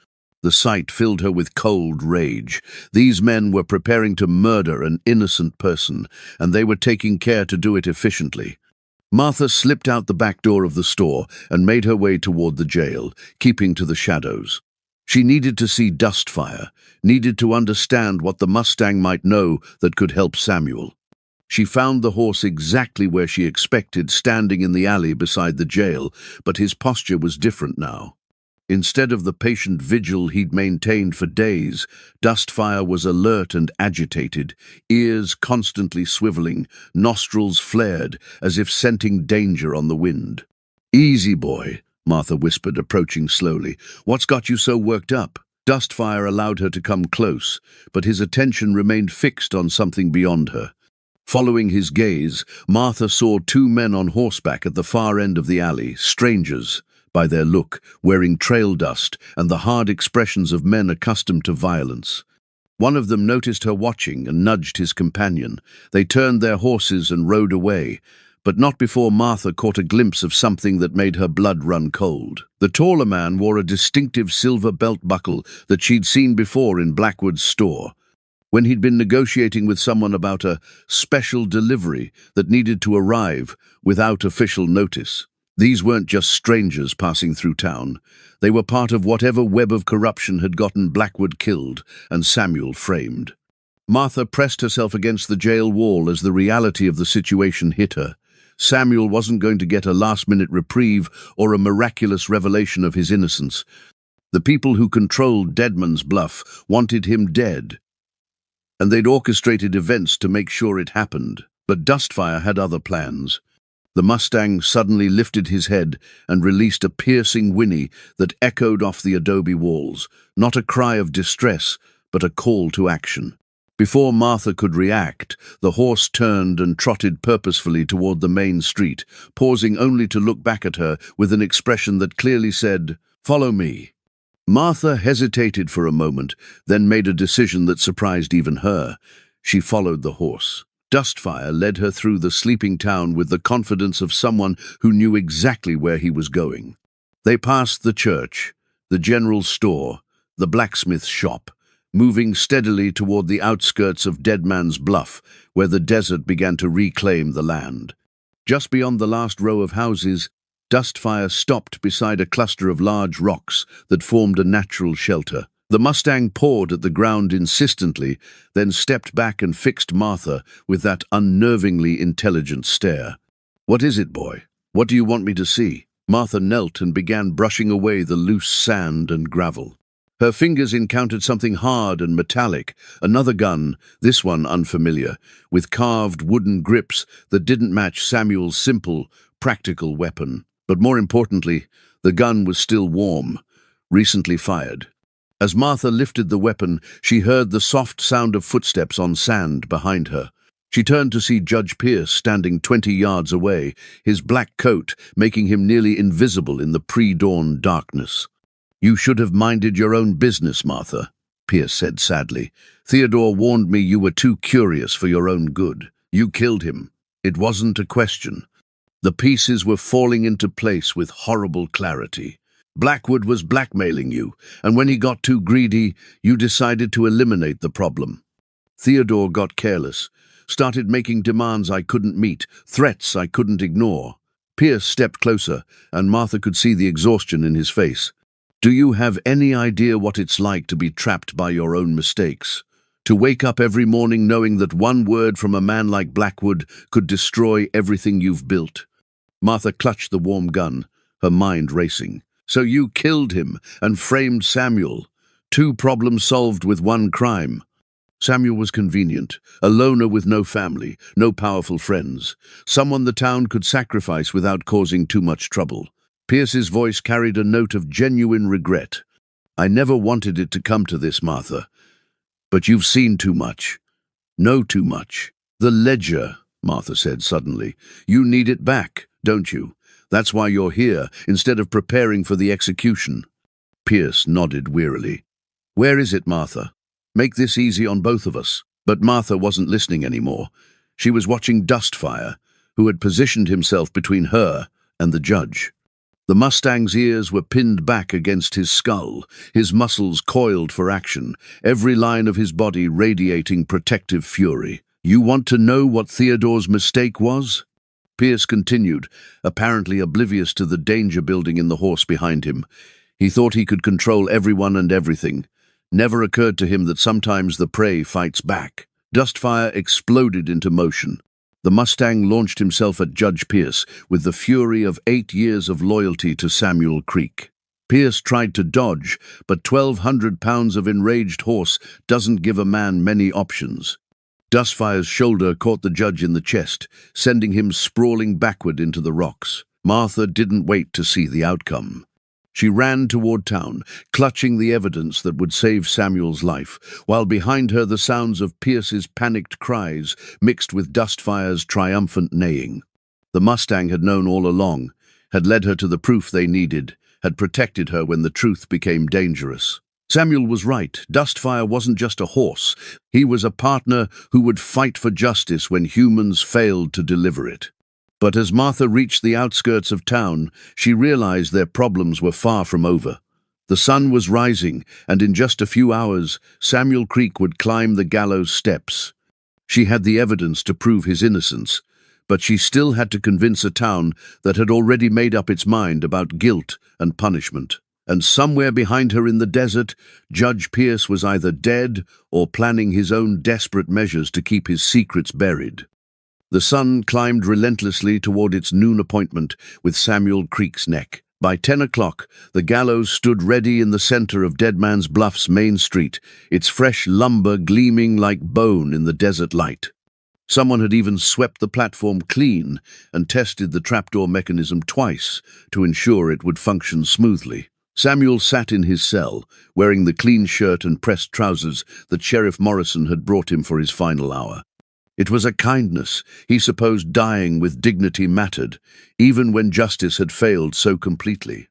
The sight filled her with cold rage. These men were preparing to murder an innocent person, and they were taking care to do it efficiently. Martha slipped out the back door of the store and made her way toward the jail, keeping to the shadows. She needed to see Dustfire, needed to understand what the Mustang might know that could help Samuel. She found the horse exactly where she expected, standing in the alley beside the jail, but his posture was different now. Instead of the patient vigil he'd maintained for days, Dustfire was alert and agitated, ears constantly swiveling, nostrils flared, as if scenting danger on the wind. "Easy, boy," Martha whispered, approaching slowly. "What's got you so worked up?" Dustfire allowed her to come close, but his attention remained fixed on something beyond her. Following his gaze, Martha saw 2 men on horseback at the far end of the alley, strangers by their look, wearing trail dust and the hard expressions of men accustomed to violence. One of them noticed her watching and nudged his companion. They turned their horses and rode away, but not before Martha caught a glimpse of something that made her blood run cold. The taller man wore a distinctive silver belt buckle that she'd seen before in Blackwood's store, when he'd been negotiating with someone about a special delivery that needed to arrive without official notice. These weren't just strangers passing through town. They were part of whatever web of corruption had gotten Blackwood killed and Samuel framed. Martha pressed herself against the jail wall as the reality of the situation hit her. Samuel wasn't going to get a last-minute reprieve or a miraculous revelation of his innocence. The people who controlled Deadman's Bluff wanted him dead, and they'd orchestrated events to make sure it happened. But Dustfire had other plans. The Mustang suddenly lifted his head and released a piercing whinny that echoed off the adobe walls, not a cry of distress, but a call to action. Before Martha could react, the horse turned and trotted purposefully toward the main street, pausing only to look back at her with an expression that clearly said, "Follow me." Martha hesitated for a moment, then made a decision that surprised even her. She followed the horse. Dustfire led her through the sleeping town with the confidence of someone who knew exactly where he was going. They passed the church, the general store, the blacksmith shop, moving steadily toward the outskirts of Deadman's Bluff, where the desert began to reclaim the land. Just beyond the last row of houses, Dustfire stopped beside a cluster of large rocks that formed a natural shelter. The Mustang pawed at the ground insistently, then stepped back and fixed Martha with that unnervingly intelligent stare. "What is it, boy? What do you want me to see?" Martha knelt and began brushing away the loose sand and gravel. Her fingers encountered something hard and metallic, another gun, this one unfamiliar, with carved wooden grips that didn't match Samuel's simple, practical weapon. But more importantly, the gun was still warm, recently fired. As Martha lifted the weapon, she heard the soft sound of footsteps on sand behind her. She turned to see Judge Pierce standing 20 yards away, his black coat making him nearly invisible in the pre-dawn darkness. "You should have minded your own business, Martha," Pierce said sadly. "Theodore warned me you were too curious for your own good. You killed him. It wasn't a question." The pieces were falling into place with horrible clarity. Blackwood was blackmailing you, and when he got too greedy, you decided to eliminate the problem. Theodore got careless, started making demands I couldn't meet, threats I couldn't ignore. Pierce stepped closer, and Martha could see the exhaustion in his face. "Do you have any idea what it's like to be trapped by your own mistakes? To wake up every morning knowing that one word from a man like Blackwood could destroy everything you've built?" Martha clutched the warm gun, her mind racing. "So you killed him and framed Samuel. 2 problems solved with 1 crime." Samuel was convenient, a loner with no family, no powerful friends, someone the town could sacrifice without causing too much trouble. Pierce's voice carried a note of genuine regret. "I never wanted it to come to this, Martha. But you've seen too much. Know too much." "The ledger," Martha said suddenly. "You need it back, don't you? That's why you're here, instead of preparing for the execution." Pierce nodded wearily. "Where is it, Martha? Make this easy on both of us." But Martha wasn't listening anymore. She was watching Dustfire, who had positioned himself between her and the judge. The Mustang's ears were pinned back against his skull, his muscles coiled for action, every line of his body radiating protective fury. "You want to know what Theodore's mistake was?" Pierce continued, apparently oblivious to the danger building in the horse behind him. He thought he could control everyone and everything. Never occurred to him that sometimes the prey fights back. Dustfire exploded into motion. The Mustang launched himself at Judge Pierce with the fury of 8 years of loyalty to Samuel Creek. Pierce tried to dodge, but 1,200 pounds of enraged horse doesn't give a man many options. Dustfire's shoulder caught the judge in the chest, sending him sprawling backward into the rocks. Martha didn't wait to see the outcome. She ran toward town, clutching the evidence that would save Samuel's life, while behind her the sounds of Pierce's panicked cries mixed with Dustfire's triumphant neighing. The Mustang had known all along, had led her to the proof they needed, had protected her when the truth became dangerous. Samuel was right. Dustfire wasn't just a horse. He was a partner who would fight for justice when humans failed to deliver it. But as Martha reached the outskirts of town, she realized their problems were far from over. The sun was rising, and in just a few hours, Samuel Creek would climb the gallows steps. She had the evidence to prove his innocence, but she still had to convince a town that had already made up its mind about guilt and punishment. And somewhere behind her in the desert, Judge Pierce was either dead or planning his own desperate measures to keep his secrets buried. The sun climbed relentlessly toward its noon appointment with Samuel Creek's neck. By 10 o'clock, the gallows stood ready in the center of Dead Man's Bluff's main street, its fresh lumber gleaming like bone in the desert light. Someone had even swept the platform clean and tested the trapdoor mechanism twice to ensure it would function smoothly. Samuel sat in his cell, wearing the clean shirt and pressed trousers that Sheriff Morrison had brought him for his final hour. It was a kindness he supposed dying with dignity mattered, even when justice had failed so completely.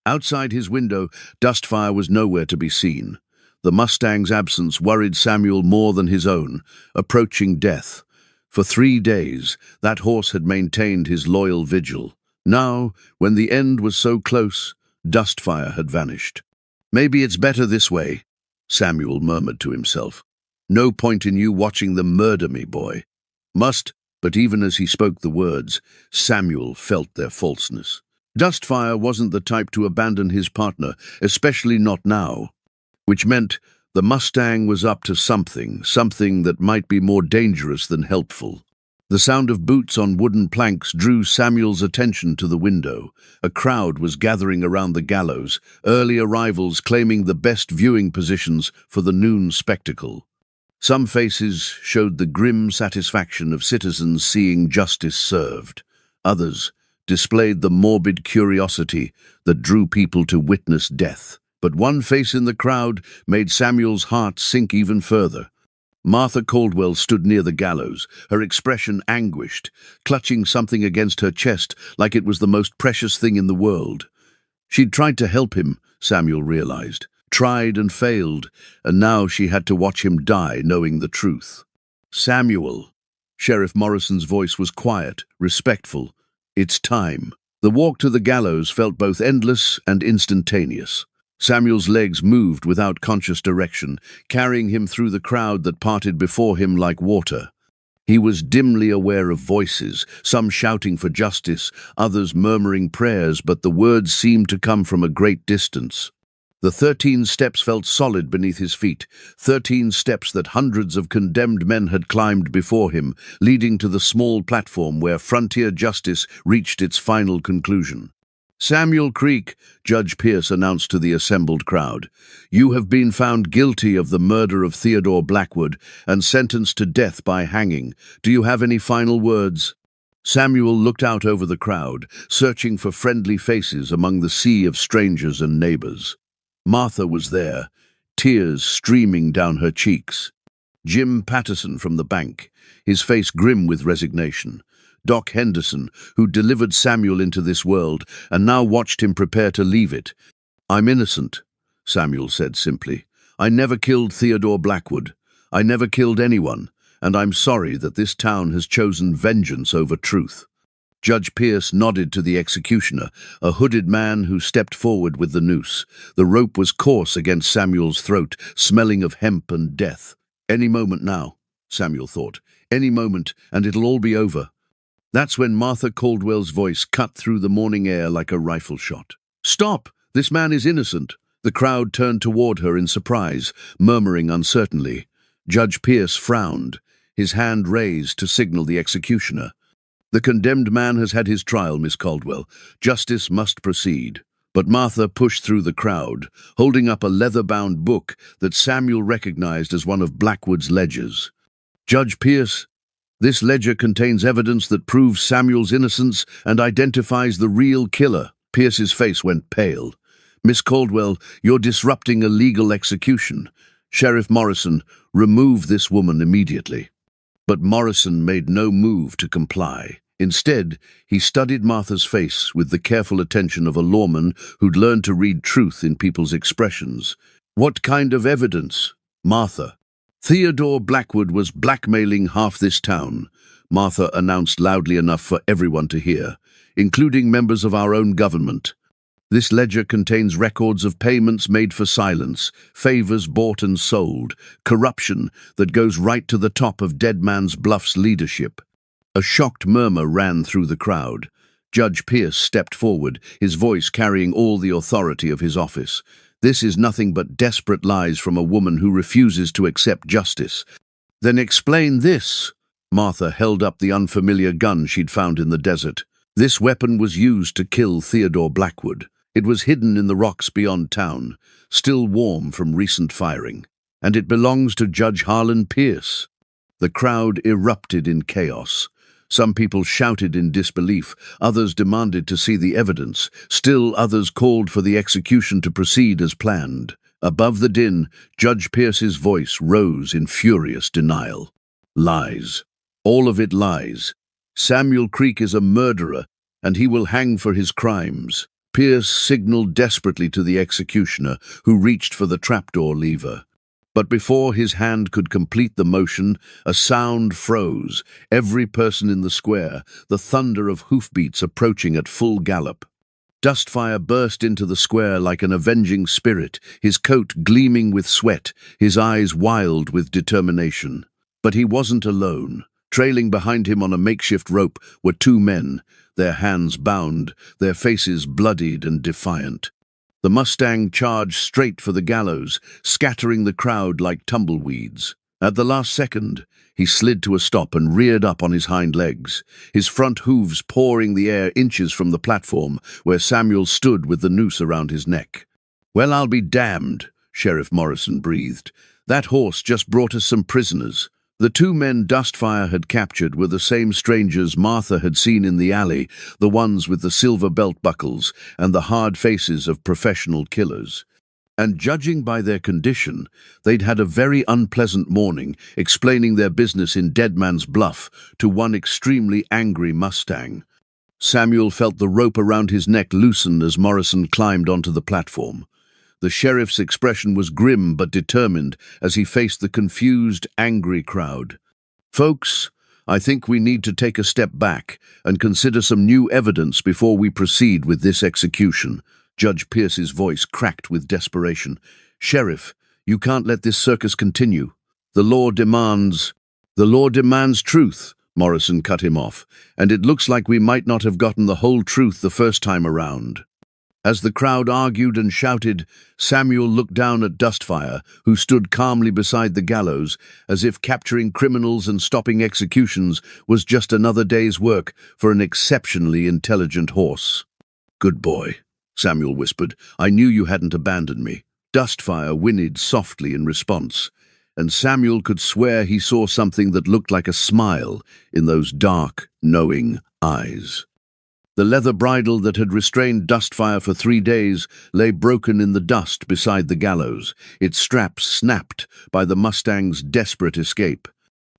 Outside his window, Dustfire was nowhere to be seen. The Mustang's absence worried Samuel more than his own, approaching death. For 3 days, that horse had maintained his loyal vigil. Now, when the end was so close, Dustfire had vanished. "Maybe it's better this way," Samuel murmured to himself. "No point in you watching them murder me, boy." But even as he spoke the words, Samuel felt their falseness. Dustfire wasn't the type to abandon his partner, especially not now. Which meant the Mustang was up to something that might be more dangerous than helpful. The sound of boots on wooden planks drew Samuel's attention to the window. A crowd was gathering around the gallows, early arrivals claiming the best viewing positions for the noon spectacle. Some faces showed the grim satisfaction of citizens seeing justice served. Others displayed the morbid curiosity that drew people to witness death. But one face in the crowd made Samuel's heart sink even further. Martha Caldwell stood near the gallows, her expression anguished, clutching something against her chest like it was the most precious thing in the world. She'd tried to help him, Samuel realized. Tried and failed, and now she had to watch him die knowing the truth. "Samuel." Sheriff Morrison's voice was quiet, respectful. "It's time." The walk to the gallows felt both endless and instantaneous. Samuel's legs moved without conscious direction, carrying him through the crowd that parted before him like water. He was dimly aware of voices, some shouting for justice, others murmuring prayers, but the words seemed to come from a great distance. The 13 steps felt solid beneath his feet, 13 steps that hundreds of condemned men had climbed before him, leading to the small platform where frontier justice reached its final conclusion. "Samuel Creek," Judge Pierce announced to the assembled crowd, "you have been found guilty of the murder of Theodore Blackwood and sentenced to death by hanging. Do you have any final words?" Samuel looked out over the crowd, searching for friendly faces among the sea of strangers and neighbors. Martha was there, tears streaming down her cheeks. Jim Patterson from the bank, his face grim with resignation. Doc Henderson, who delivered Samuel into this world and now watched him prepare to leave it. "I'm innocent," Samuel said simply. "I never killed Theodore Blackwood. I never killed anyone, and I'm sorry that this town has chosen vengeance over truth." Judge Pierce nodded to the executioner, a hooded man who stepped forward with the noose. The rope was coarse against Samuel's throat, smelling of hemp and death. "Any moment now," Samuel thought. "Any moment, and it'll all be over." That's when Martha Caldwell's voice cut through the morning air like a rifle shot. "Stop! This man is innocent!" The crowd turned toward her in surprise, murmuring uncertainly. Judge Pierce frowned, his hand raised to signal the executioner. "The condemned man has had his trial, Miss Caldwell. Justice must proceed." But Martha pushed through the crowd, holding up a leather-bound book that Samuel recognized as one of Blackwood's ledgers. "Judge Pierce, this ledger contains evidence that proves Samuel's innocence and identifies the real killer." Pierce's face went pale. "Miss Caldwell, you're disrupting a legal execution. Sheriff Morrison, remove this woman immediately." But Morrison made no move to comply. Instead, he studied Martha's face with the careful attention of a lawman who'd learned to read truth in people's expressions. "What kind of evidence?" "Martha, Theodore Blackwood was blackmailing half this town," Martha announced loudly enough for everyone to hear, "including members of our own government. This ledger contains records of payments made for silence, favors bought and sold, corruption that goes right to the top of Dead Man's Bluff's leadership." A shocked murmur ran through the crowd. Judge Pierce stepped forward, his voice carrying all the authority of his office. "This is nothing but desperate lies from a woman who refuses to accept justice." "Then explain this." Martha held up the unfamiliar gun she'd found in the desert. "This weapon was used to kill Theodore Blackwood. It was hidden in the rocks beyond town, still warm from recent firing. And it belongs to Judge Harlan Pierce." The crowd erupted in chaos. Some people shouted in disbelief, others demanded to see the evidence, still others called for the execution to proceed as planned. Above the din, Judge Pierce's voice rose in furious denial. "Lies. All of it lies. Samuel Creek is a murderer, and he will hang for his crimes." Pierce signaled desperately to the executioner, who reached for the trapdoor lever. But before his hand could complete the motion, a sound froze, every person in the square, the thunder of hoofbeats approaching at full gallop. Dustfire burst into the square like an avenging spirit, his coat gleaming with sweat, his eyes wild with determination. But he wasn't alone. Trailing behind him on a makeshift rope were two men, their hands bound, their faces bloodied and defiant. The Mustang charged straight for the gallows, scattering the crowd like tumbleweeds. At the last second, he slid to a stop and reared up on his hind legs, his front hooves pawing the air inches from the platform where Samuel stood with the noose around his neck. "Well, I'll be damned," Sheriff Morrison breathed. "That horse just brought us some prisoners." The two men Dustfire had captured were the same strangers Martha had seen in the alley, the ones with the silver belt buckles and the hard faces of professional killers. And judging by their condition, they'd had a very unpleasant morning, explaining their business in Deadman's Bluff to one extremely angry Mustang. Samuel felt the rope around his neck loosen as Morrison climbed onto the platform. The sheriff's expression was grim but determined as he faced the confused, angry crowd. "Folks, I think we need to take a step back and consider some new evidence before we proceed with this execution." Judge Pierce's voice cracked with desperation. "Sheriff, you can't let this circus continue. The law demands truth," Morrison cut him off, "and it looks like we might not have gotten the whole truth the first time around." As the crowd argued and shouted, Samuel looked down at Dustfire, who stood calmly beside the gallows, as if capturing criminals and stopping executions was just another day's work for an exceptionally intelligent horse. "Good boy," Samuel whispered. "I knew you hadn't abandoned me." Dustfire whinnied softly in response, and Samuel could swear he saw something that looked like a smile in those dark, knowing eyes. The leather bridle that had restrained Dustfire for 3 days lay broken in the dust beside the gallows, its straps snapped by the Mustang's desperate escape.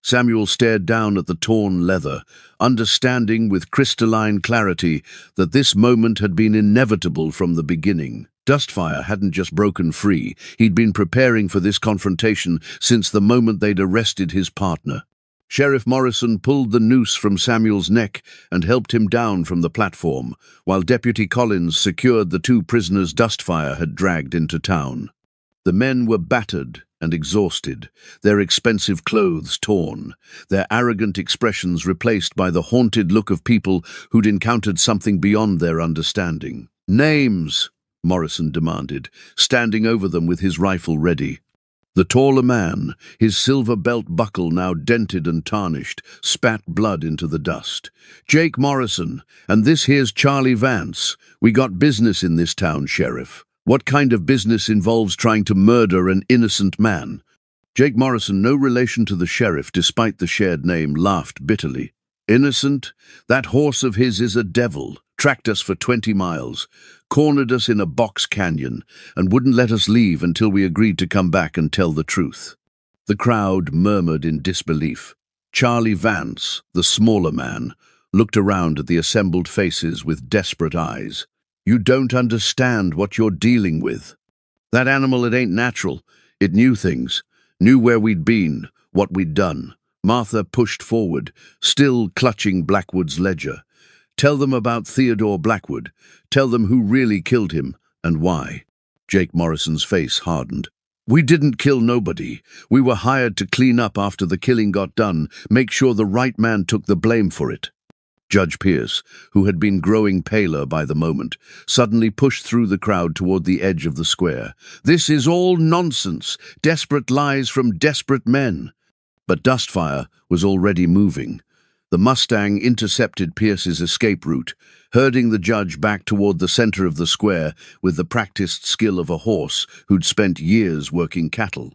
Samuel stared down at the torn leather, understanding with crystalline clarity that this moment had been inevitable from the beginning. Dustfire hadn't just broken free, he'd been preparing for this confrontation since the moment they'd arrested his partner. Sheriff Morrison pulled the noose from Samuel's neck and helped him down from the platform, while Deputy Collins secured the two prisoners Dustfire had dragged into town. The men were battered and exhausted, their expensive clothes torn, their arrogant expressions replaced by the haunted look of people who'd encountered something beyond their understanding. "Names," Morrison demanded, standing over them with his rifle ready. The taller man, his silver belt buckle now dented and tarnished, spat blood into the dust. "Jake Morrison, and this here's Charlie Vance. We got business in this town, Sheriff." "What kind of business involves trying to murder an innocent man?" Jake Morrison, no relation to the sheriff despite the shared name, laughed bitterly. "Innocent? That horse of his is a devil. Tracked us for 20 miles, cornered us in a box canyon, and wouldn't let us leave until we agreed to come back and tell the truth." The crowd murmured in disbelief. Charlie Vance, the smaller man, looked around at the assembled faces with desperate eyes. "You don't understand what you're dealing with. That animal, it ain't natural. It knew things, knew where we'd been, what we'd done." Martha pushed forward, still clutching Blackwood's ledger. "Tell them about Theodore Blackwood. Tell them who really killed him, and why." Jake Morrison's face hardened. "We didn't kill nobody. We were hired to clean up after the killing got done, make sure the right man took the blame for it." Judge Pierce, who had been growing paler by the moment, suddenly pushed through the crowd toward the edge of the square. "This is all nonsense, desperate lies from desperate men." But Dustfire was already moving. The Mustang intercepted Pierce's escape route, herding the judge back toward the center of the square with the practiced skill of a horse who'd spent years working cattle.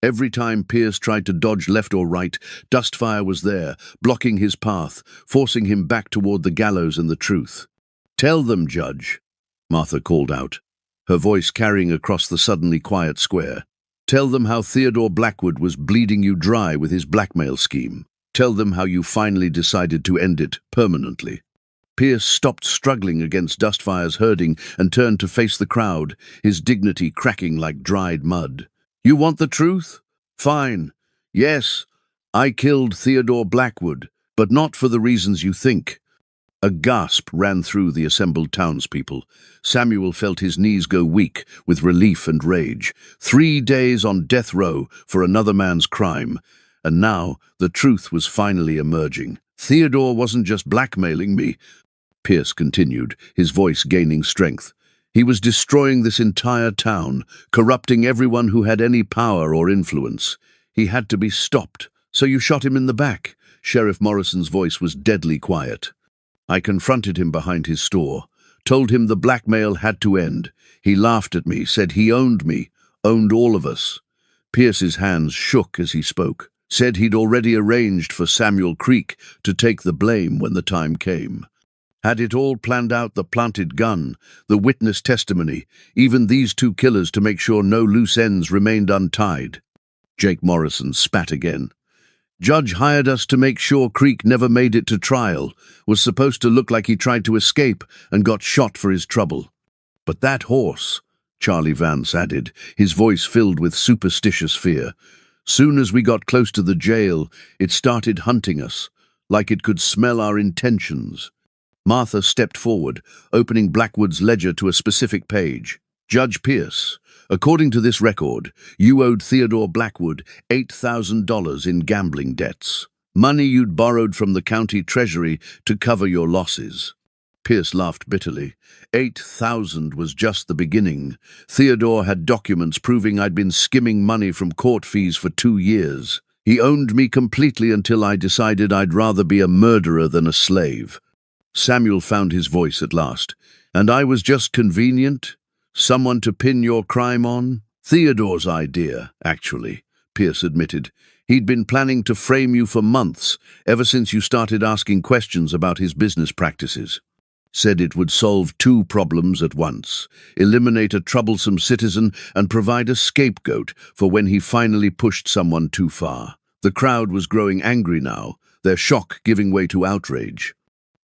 Every time Pierce tried to dodge left or right, Dustfire was there, blocking his path, forcing him back toward the gallows and the truth. "Tell them, Judge," Martha called out, her voice carrying across the suddenly quiet square. "Tell them how Theodore Blackwood was bleeding you dry with his blackmail scheme. Tell them how you finally decided to end it permanently." Pierce stopped struggling against Dustfire's herding and turned to face the crowd, his dignity cracking like dried mud. "You want the truth? Fine. Yes, I killed Theodore Blackwood, but not for the reasons you think." A gasp ran through the assembled townspeople. Samuel felt his knees go weak with relief and rage. 3 days on death row for another man's crime. And now the truth was finally emerging. "Theodore wasn't just blackmailing me," Pierce continued, his voice gaining strength. "He was destroying this entire town, corrupting everyone who had any power or influence. He had to be stopped. So you shot him in the back." Sheriff Morrison's voice was deadly quiet. "I confronted him behind his store, told him the blackmail had to end. He laughed at me, said he owned me, owned all of us." Pierce's hands shook as he spoke, said he'd already arranged for Samuel Creek to take the blame when the time came. Had it all planned out, the planted gun, the witness testimony, even these 2 killers to make sure no loose ends remained untied. Jake Morrison spat again. "Judge hired us to make sure Creek never made it to trial, was supposed to look like he tried to escape and got shot for his trouble. But that horse," Charlie Vance added, his voice filled with superstitious fear. "Soon as we got close to the jail, it started hunting us, like it could smell our intentions." Martha stepped forward, opening Blackwood's ledger to a specific page. "Judge Pierce, according to this record, you owed Theodore Blackwood $8,000 in gambling debts, money you'd borrowed from the county treasury to cover your losses." Pierce laughed bitterly. $8,000 was just the beginning. Theodore had documents proving I'd been skimming money from court fees for 2 years. He owned me completely until I decided I'd rather be a murderer than a slave. Samuel found his voice at last. "And I was just convenient? Someone to pin your crime on?" "Theodore's idea, actually," Pierce admitted. "He'd been planning to frame you for months, ever since you started asking questions about his business practices. Said it would solve 2 problems at once, eliminate a troublesome citizen and provide a scapegoat for when he finally pushed someone too far." The crowd was growing angry now, their shock giving way to outrage.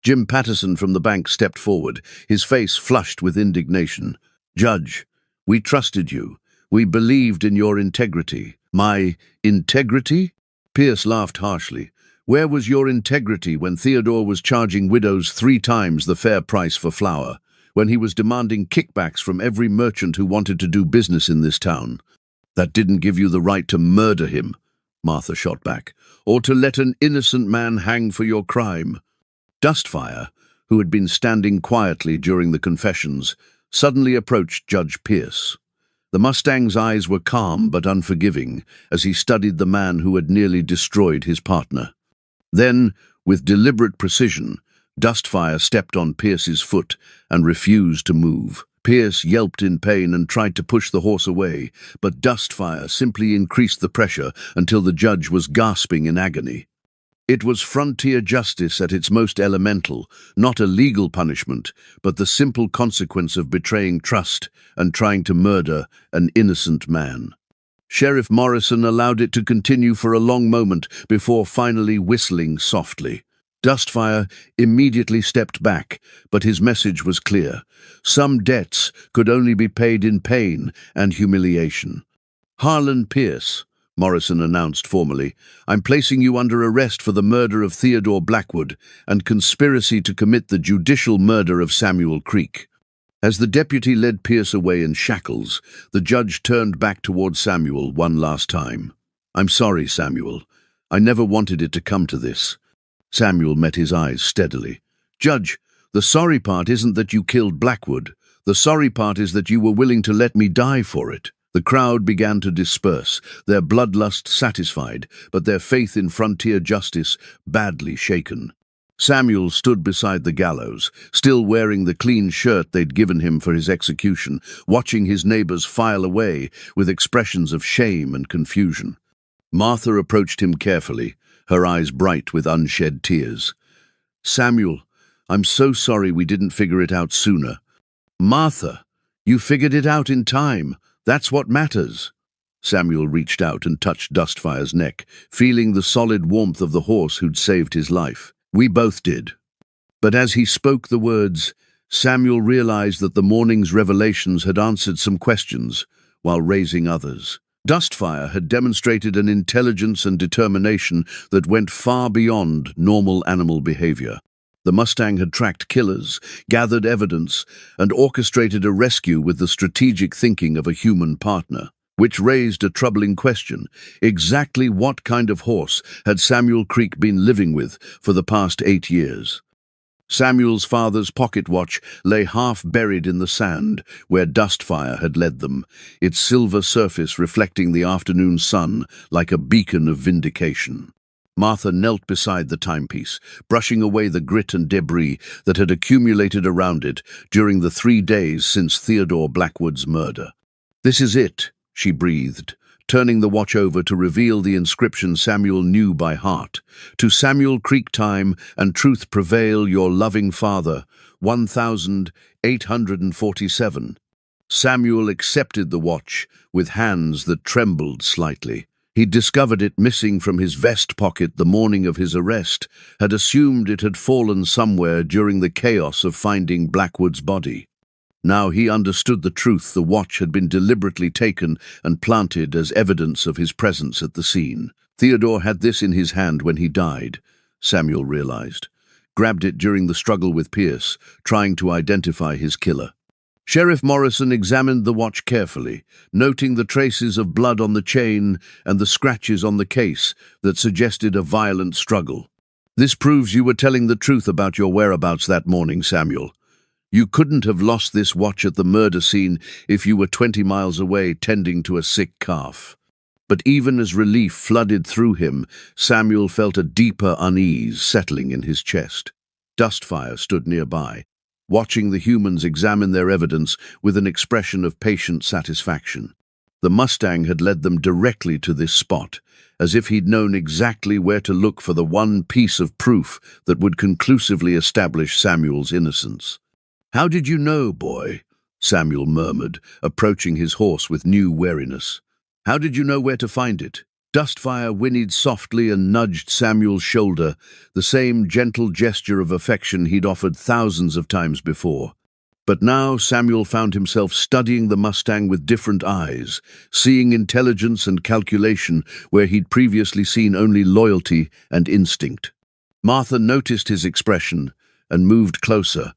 Jim Patterson from the bank stepped forward, his face flushed with indignation. "Judge, we trusted you. We believed in your integrity." "My integrity?" Pierce laughed harshly. "Where was your integrity when Theodore was charging widows 3 times the fair price for flour, when he was demanding kickbacks from every merchant who wanted to do business in this town? That didn't give you the right to murder him," Martha shot back, "or to let an innocent man hang for your crime." Dustfire, who had been standing quietly during the confessions, suddenly approached Judge Pierce. The Mustang's eyes were calm but unforgiving as he studied the man who had nearly destroyed his partner. Then, with deliberate precision, Dustfire stepped on Pierce's foot and refused to move. Pierce yelped in pain and tried to push the horse away, but Dustfire simply increased the pressure until the judge was gasping in agony. It was frontier justice at its most elemental, not a legal punishment, but the simple consequence of betraying trust and trying to murder an innocent man. Sheriff Morrison allowed it to continue for a long moment before finally whistling softly. Dustfire immediately stepped back, but his message was clear. Some debts could only be paid in pain and humiliation. "Harlan Pierce," Morrison announced formally, "I'm placing you under arrest for the murder of Theodore Blackwood and conspiracy to commit the judicial murder of Samuel Creek." As the deputy led Pierce away in shackles, the judge turned back toward Samuel one last time. "I'm sorry, Samuel. I never wanted it to come to this." Samuel met his eyes steadily. Judge, the sorry part isn't that you killed Blackwood. The sorry part is that you were willing to let me die for it." The crowd began to disperse, their bloodlust satisfied, but their faith in frontier justice badly shaken. Samuel stood beside the gallows, still wearing the clean shirt they'd given him for his execution, watching his neighbors file away with expressions of shame and confusion. Martha approached him carefully, her eyes bright with unshed tears. "Samuel, I'm so sorry we didn't figure it out sooner." "Martha, you figured it out in time. That's what matters." Samuel reached out and touched Dustfire's neck, feeling the solid warmth of the horse who'd saved his life. "We both did." But as he spoke the words, Samuel realized that the morning's revelations had answered some questions, while raising others. Dustfire had demonstrated an intelligence and determination that went far beyond normal animal behavior. The Mustang had tracked killers, gathered evidence, and orchestrated a rescue with the strategic thinking of a human partner, which raised a troubling question. Exactly what kind of horse had Samuel Creek been living with for the past 8 years? Samuel's father's pocket watch lay half buried in the sand where Dustfire had led them, its silver surface reflecting the afternoon sun like a beacon of vindication. Martha knelt beside the timepiece, brushing away the grit and debris that had accumulated around it during the 3 days since Theodore Blackwood's murder. "This is it," she breathed, turning the watch over to reveal the inscription Samuel knew by heart. "To Samuel Creek time and truth prevail, your loving father, 1847. Samuel accepted the watch with hands that trembled slightly. He'd discovered it missing from his vest pocket the morning of his arrest, had assumed it had fallen somewhere during the chaos of finding Blackwood's body. Now he understood the truth. The watch had been deliberately taken and planted as evidence of his presence at the scene. Theodore had this in his hand when he died, Samuel realized. Grabbed it during the struggle with Pierce, trying to identify his killer. Sheriff Morrison examined the watch carefully, noting the traces of blood on the chain and the scratches on the case that suggested a violent struggle. "This proves you were telling the truth about your whereabouts that morning, Samuel. You couldn't have lost this watch at the murder scene if you were 20 miles away tending to a sick calf." But even as relief flooded through him, Samuel felt a deeper unease settling in his chest. Dustfire stood nearby, watching the humans examine their evidence with an expression of patient satisfaction. The Mustang had led them directly to this spot, as if he'd known exactly where to look for the one piece of proof that would conclusively establish Samuel's innocence. "How did you know, boy?" Samuel murmured, approaching his horse with new wariness. "How did you know where to find it?" Dustfire whinnied softly and nudged Samuel's shoulder, the same gentle gesture of affection he'd offered thousands of times before. But now Samuel found himself studying the Mustang with different eyes, seeing intelligence and calculation where he'd previously seen only loyalty and instinct. Martha noticed his expression and moved closer.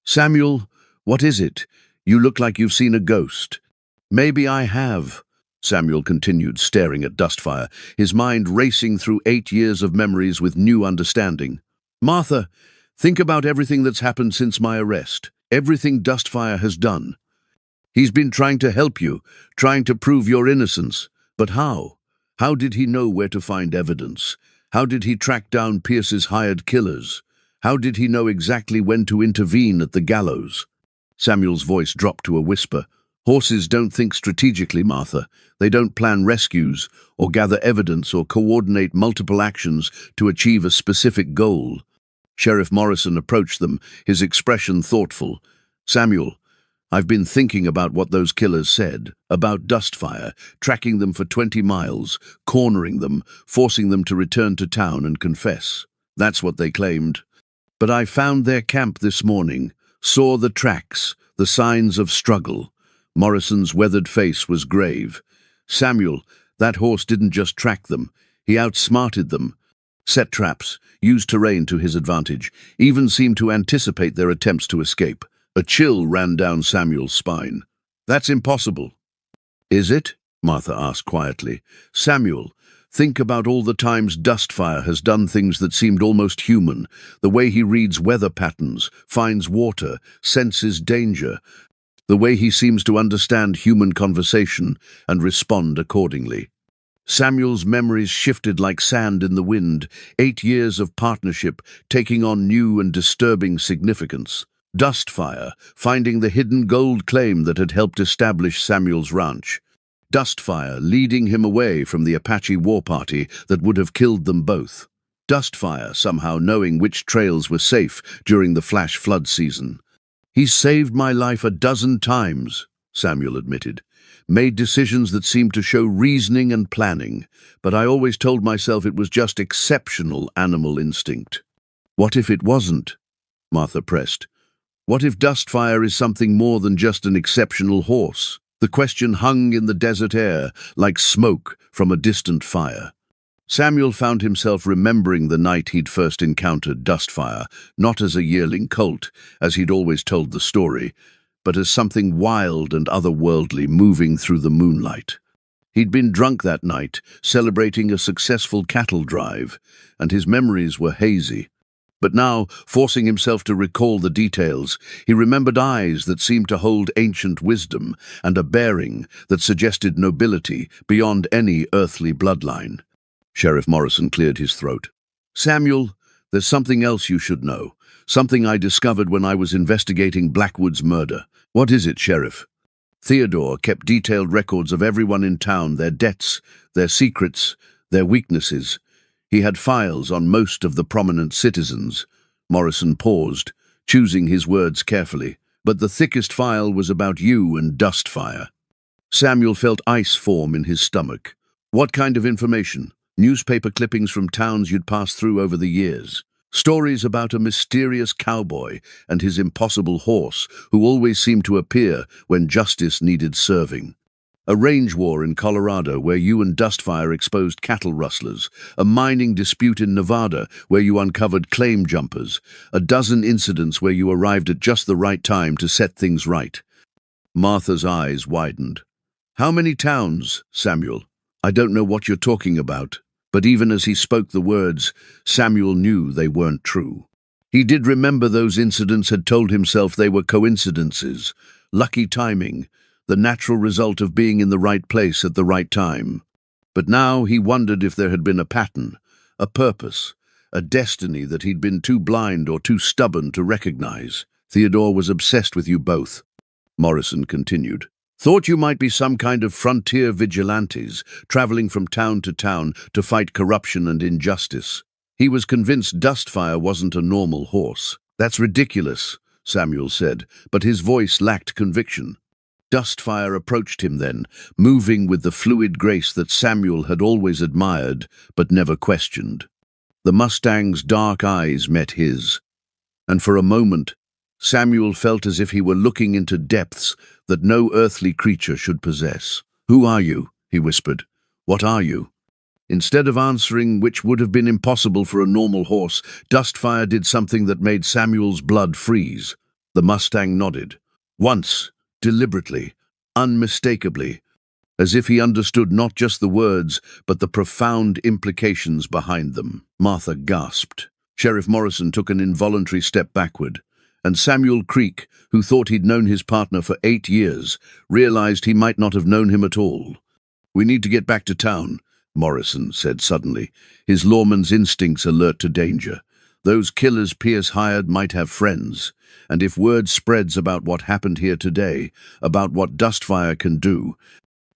"Samuel, what is it? You look like you've seen a ghost." "Maybe I have," Samuel continued, staring at Dustfire, his mind racing through 8 years of memories with new understanding. "Martha, think about everything that's happened since my arrest, everything Dustfire has done. He's been trying to help you, trying to prove your innocence. But how? How did he know where to find evidence? How did he track down Pierce's hired killers? How did he know exactly when to intervene at the gallows?" Samuel's voice dropped to a whisper. "Horses don't think strategically, Martha. They don't plan rescues, or gather evidence, or coordinate multiple actions to achieve a specific goal." Sheriff Morrison approached them, his expression thoughtful. "Samuel, I've been thinking about what those killers said, about Dustfire, tracking them for 20 miles, cornering them, forcing them to return to town and confess. That's what they claimed. But I found their camp this morning, saw the tracks, the signs of struggle." Morrison's weathered face was grave. "Samuel, that horse didn't just track them. He outsmarted them. Set traps, used terrain to his advantage, even seemed to anticipate their attempts to escape." A chill ran down Samuel's spine. "That's impossible." "Is it?" Martha asked quietly. "Samuel, Think about all the times Dustfire has done things that seemed almost human, the way he reads weather patterns, finds water, senses danger, the way he seems to understand human conversation and respond accordingly. Samuel's memories shifted like sand in the wind, 8 years of partnership taking on new and disturbing significance. Dustfire, finding the hidden gold claim that had helped establish Samuel's ranch. Dustfire leading him away from the Apache war party that would have killed them both. Dustfire somehow knowing which trails were safe during the flash flood season. "He's saved my life a dozen times," Samuel admitted. "Made decisions that seemed to show reasoning and planning, but I always told myself it was just exceptional animal instinct." "What if it wasn't?" Martha pressed. "What if Dustfire is something more than just an exceptional horse?" The question hung in the desert air, like smoke from a distant fire. Samuel found himself remembering the night he'd first encountered Dustfire, not as a yearling colt, as he'd always told the story, but as something wild and otherworldly moving through the moonlight. He'd been drunk that night, celebrating a successful cattle drive, and his memories were hazy. But now, forcing himself to recall the details, he remembered eyes that seemed to hold ancient wisdom and a bearing that suggested nobility beyond any earthly bloodline. Sheriff Morrison cleared his throat. "Samuel, there's something else you should know. Something I discovered when I was investigating Blackwood's murder." "What is it, Sheriff?" "Theodore kept detailed records of everyone in town, their debts, their secrets, their weaknesses. He had files on most of the prominent citizens." Morrison paused, choosing his words carefully. "But the thickest file was about you and Dustfire." Samuel felt ice form in his stomach. "What kind of information?" "Newspaper clippings from towns you'd passed through over the years. Stories about a mysterious cowboy and his impossible horse who always seemed to appear when justice needed serving. A range war in Colorado where you and Dustfire exposed cattle rustlers, a mining dispute in Nevada where you uncovered claim jumpers, a dozen incidents where you arrived at just the right time to set things right." Martha's eyes widened. "How many towns, Samuel?" "I don't know what you're talking about." But even as he spoke the words, Samuel knew they weren't true. He did remember those incidents had told himself they were coincidences, lucky timing, the natural result of being in the right place at the right time. But now he wondered if there had been a pattern, a purpose, a destiny that he'd been too blind or too stubborn to recognize. "Theodore was obsessed with you both," Morrison continued. "Thought you might be some kind of frontier vigilantes, traveling from town to fight corruption and injustice. He was convinced Dustfire wasn't a normal horse." "That's ridiculous," Samuel said, but his voice lacked conviction. Dustfire approached him then, moving with the fluid grace that Samuel had always admired but never questioned. The Mustang's dark eyes met his, and for a moment, Samuel felt as if he were looking into depths that no earthly creature should possess. "Who are you?" he whispered. "What are you?" Instead of answering, which would have been impossible for a normal horse, Dustfire did something that made Samuel's blood freeze. The Mustang nodded. Once, deliberately, unmistakably, as if he understood not just the words, but the profound implications behind them. Martha gasped. Sheriff Morrison took an involuntary step backward, and Samuel Creek, who thought he'd known his partner for 8 years, realized he might not have known him at all. "We need to get back to town," Morrison said suddenly, his lawman's instincts alert to danger. "Those killers Pierce hired might have friends, and if word spreads about what happened here today, about what Dustfire can do—"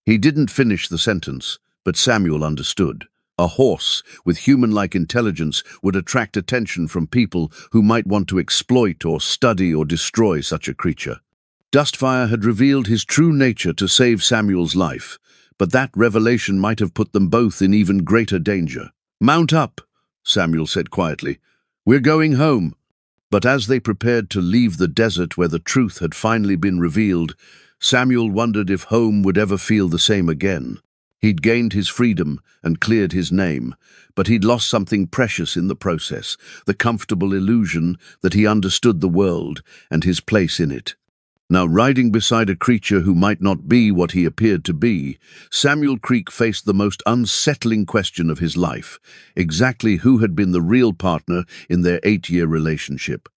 He didn't finish the sentence, but Samuel understood. A horse with human-like intelligence would attract attention from people who might want to exploit or study or destroy such a creature. Dustfire had revealed his true nature to save Samuel's life, but that revelation might have put them both in even greater danger. "Mount up," Samuel said quietly. "We're going home." But as they prepared to leave the desert where the truth had finally been revealed, Samuel wondered if home would ever feel the same again. He'd gained his freedom and cleared his name, but he'd lost something precious in the process, the comfortable illusion that he understood the world and his place in it. Now, riding beside a creature who might not be what he appeared to be, Samuel Creek faced the most unsettling question of his life: exactly who had been the real partner in their 8-year relationship.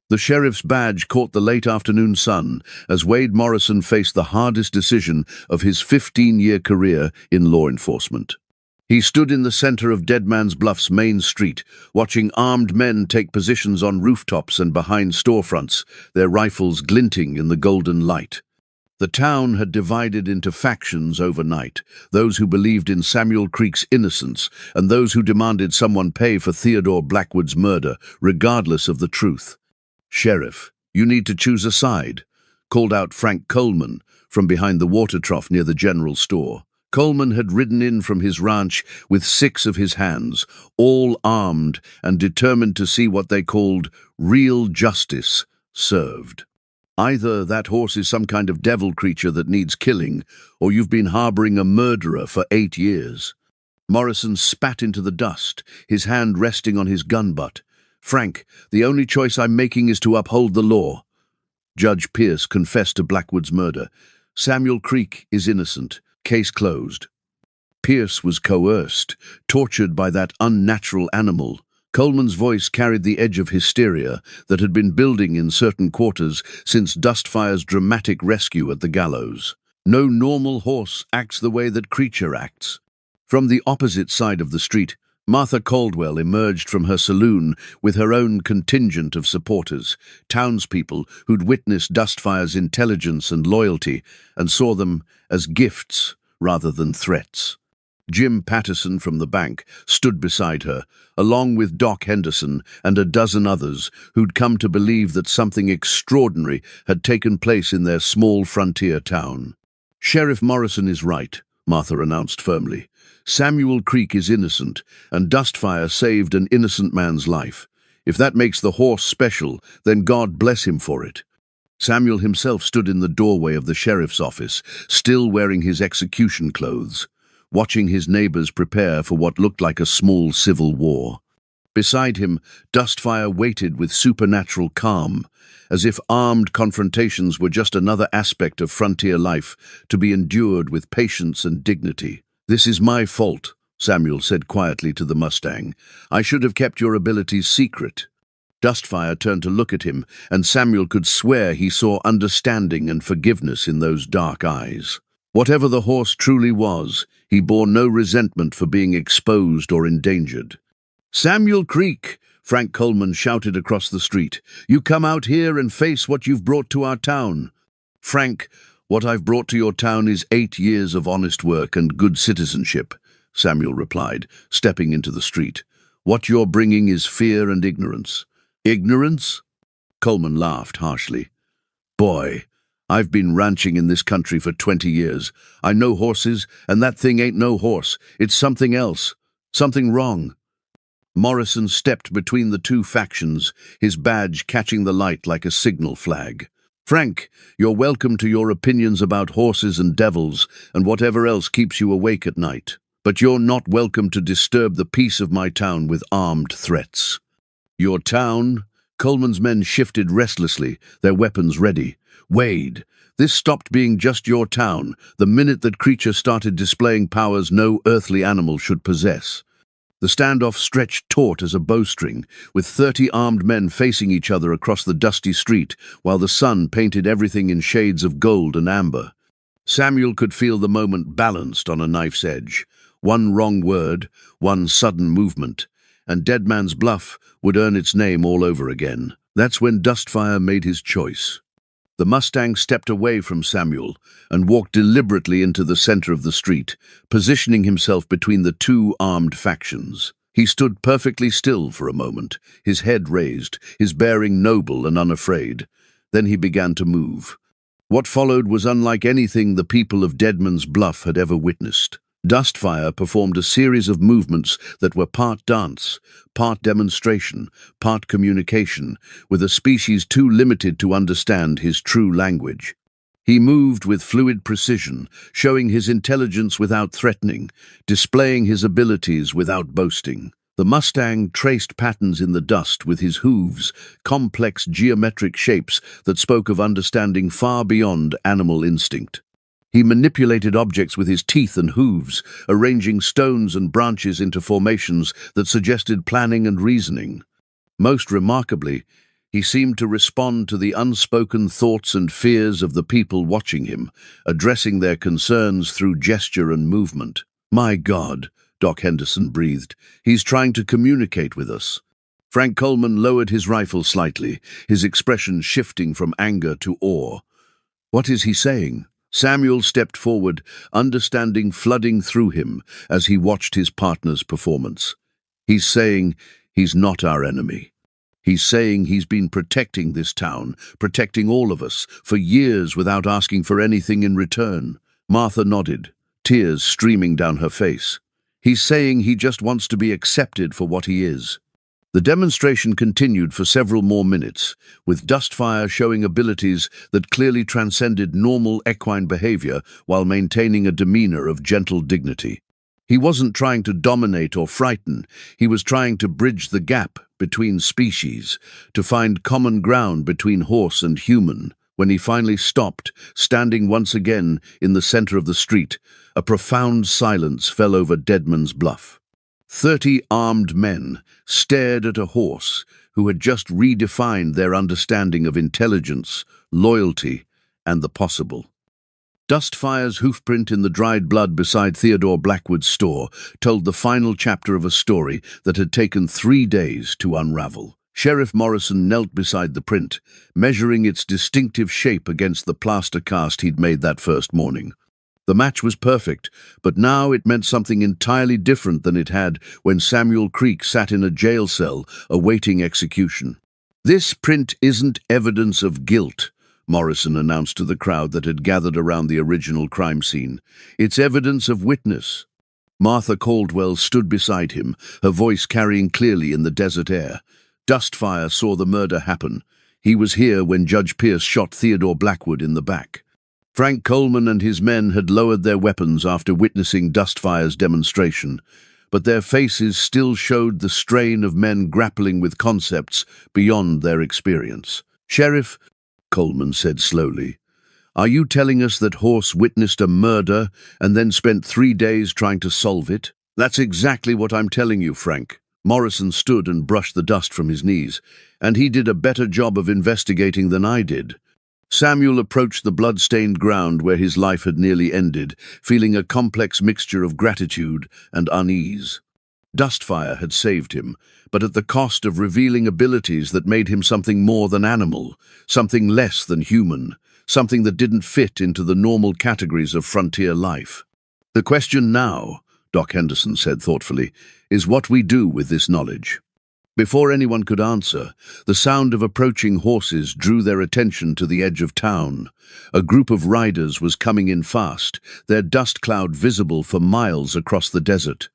The sheriff's badge caught the late afternoon sun as Wade Morrison faced the hardest decision of his 15-year career in law enforcement. He stood in the center of Deadman's Bluff's main street, watching armed men take positions on rooftops and behind storefronts, their rifles glinting in the golden light. The town had divided into factions overnight, those who believed in Samuel Creek's innocence and those who demanded someone pay for Theodore Blackwood's murder, regardless of the truth. "Sheriff, you need to choose a side," called out Frank Coleman from behind the water trough near the general store. Coleman had ridden in from his ranch with 6 of his hands, all armed and determined to see what they called real justice served. "Either that horse is some kind of devil creature that needs killing, or you've been harboring a murderer for 8 years. Morrison spat into the dust, his hand resting on his gun butt. "Frank, the only choice I'm making is to uphold the law." Judge Pierce confessed to Blackwood's murder. Samuel Creek is innocent. Case closed. Pierce was coerced, tortured by that unnatural animal. Coleman's voice carried the edge of hysteria that had been building in certain quarters since Dustfire's dramatic rescue at the gallows. No normal horse acts the way that creature acts. From the opposite side of the street, Martha Caldwell emerged from her saloon with her own contingent of supporters, townspeople who'd witnessed Dustfire's intelligence and loyalty and saw them as gifts rather than threats. Jim Patterson from the bank stood beside her, along with Doc Henderson and a dozen others who'd come to believe that something extraordinary had taken place in their small frontier town. "Sheriff Morrison is right," Martha announced firmly. "Samuel Creek is innocent, and Dustfire saved an innocent man's life. If that makes the horse special, then God bless him for it." Samuel himself stood in the doorway of the sheriff's office, still wearing his execution clothes, watching his neighbors prepare for what looked like a small civil war. Beside him, Dustfire waited with supernatural calm, as if armed confrontations were just another aspect of frontier life to be endured with patience and dignity. "This is my fault," Samuel said quietly to the Mustang. "I should have kept your abilities secret." Dustfire turned to look at him, and Samuel could swear he saw understanding and forgiveness in those dark eyes. Whatever the horse truly was, he bore no resentment for being exposed or endangered. "Samuel Creek," Frank Coleman shouted across the street, "you come out here and face what you've brought to our town." "Frank, what I've brought to your town is 8 years of honest work and good citizenship," Samuel replied, stepping into the street. "What you're bringing is fear and ignorance." "Ignorance?" Coleman laughed harshly. "Boy, I've been ranching in this country for 20 years. I know horses, and that thing ain't no horse. It's something else. Something wrong." Morrison stepped between the two factions, his badge catching the light like a signal flag. "Frank, you're welcome to your opinions about horses and devils and whatever else keeps you awake at night. But you're not welcome to disturb the peace of my town with armed threats." "Your town?" Coleman's men shifted restlessly, their weapons ready. "Wade, this stopped being just your town the minute that creature started displaying powers no earthly animal should possess." The standoff stretched taut as a bowstring, with 30 armed men facing each other across the dusty street, while the sun painted everything in shades of gold and amber. Samuel could feel the moment balanced on a knife's edge. One wrong word, one sudden movement, and Deadman's Bluff would earn its name all over again. That's when Dustfire made his choice. The Mustang stepped away from Samuel and walked deliberately into the center of the street, positioning himself between the two armed factions. He stood perfectly still for a moment, his head raised, his bearing noble and unafraid. Then he began to move. What followed was unlike anything the people of Deadman's Bluff had ever witnessed. Dustfire performed a series of movements that were part dance, part demonstration, part communication, with a species too limited to understand his true language. He moved with fluid precision, showing his intelligence without threatening, displaying his abilities without boasting. The Mustang traced patterns in the dust with his hooves, complex geometric shapes that spoke of understanding far beyond animal instinct. He manipulated objects with his teeth and hooves, arranging stones and branches into formations that suggested planning and reasoning. Most remarkably, he seemed to respond to the unspoken thoughts and fears of the people watching him, addressing their concerns through gesture and movement. "My God," Doc Henderson breathed. "He's trying to communicate with us." Frank Coleman lowered his rifle slightly, his expression shifting from anger to awe. "What is he saying?" Samuel stepped forward, understanding flooding through him as he watched his partner's performance. "He's saying he's not our enemy. He's saying he's been protecting this town, protecting all of us, for years without asking for anything in return." Martha nodded, tears streaming down her face. "He's saying he just wants to be accepted for what he is." The demonstration continued for several more minutes, with Dustfire showing abilities that clearly transcended normal equine behavior while maintaining a demeanor of gentle dignity. He wasn't trying to dominate or frighten, he was trying to bridge the gap between species, to find common ground between horse and human. When he finally stopped, standing once again in the center of the street, a profound silence fell over Deadman's Bluff. 30 armed men stared at a horse who had just redefined their understanding of intelligence, loyalty, and the possible. Dustfire's hoofprint in the dried blood beside Theodore Blackwood's store told the final chapter of a story that had taken 3 days to unravel. Sheriff Morrison knelt beside the print, measuring its distinctive shape against the plaster cast he'd made that first morning. The match was perfect, but now it meant something entirely different than it had when Samuel Creek sat in a jail cell awaiting execution. "This print isn't evidence of guilt," Morrison announced to the crowd that had gathered around the original crime scene. "It's evidence of witness." Martha Caldwell stood beside him, her voice carrying clearly in the desert air. "Dustfire saw the murder happen. He was here when Judge Pierce shot Theodore Blackwood in the back." Frank Coleman and his men had lowered their weapons after witnessing Dustfire's demonstration, but their faces still showed the strain of men grappling with concepts beyond their experience. "Sheriff," Coleman said slowly, "are you telling us that Horse witnessed a murder and then spent 3 days trying to solve it?" "That's exactly what I'm telling you, Frank." Morrison stood and brushed the dust from his knees. "And he did a better job of investigating than I did." Samuel approached the blood-stained ground where his life had nearly ended, feeling a complex mixture of gratitude and unease. Dustfire had saved him, but at the cost of revealing abilities that made him something more than animal, something less than human, something that didn't fit into the normal categories of frontier life. "The question now," Doc Henderson said thoughtfully, "is what we do with this knowledge." Before anyone could answer, the sound of approaching horses drew their attention to the edge of town. A group of riders was coming in fast, their dust cloud visible for miles across the desert.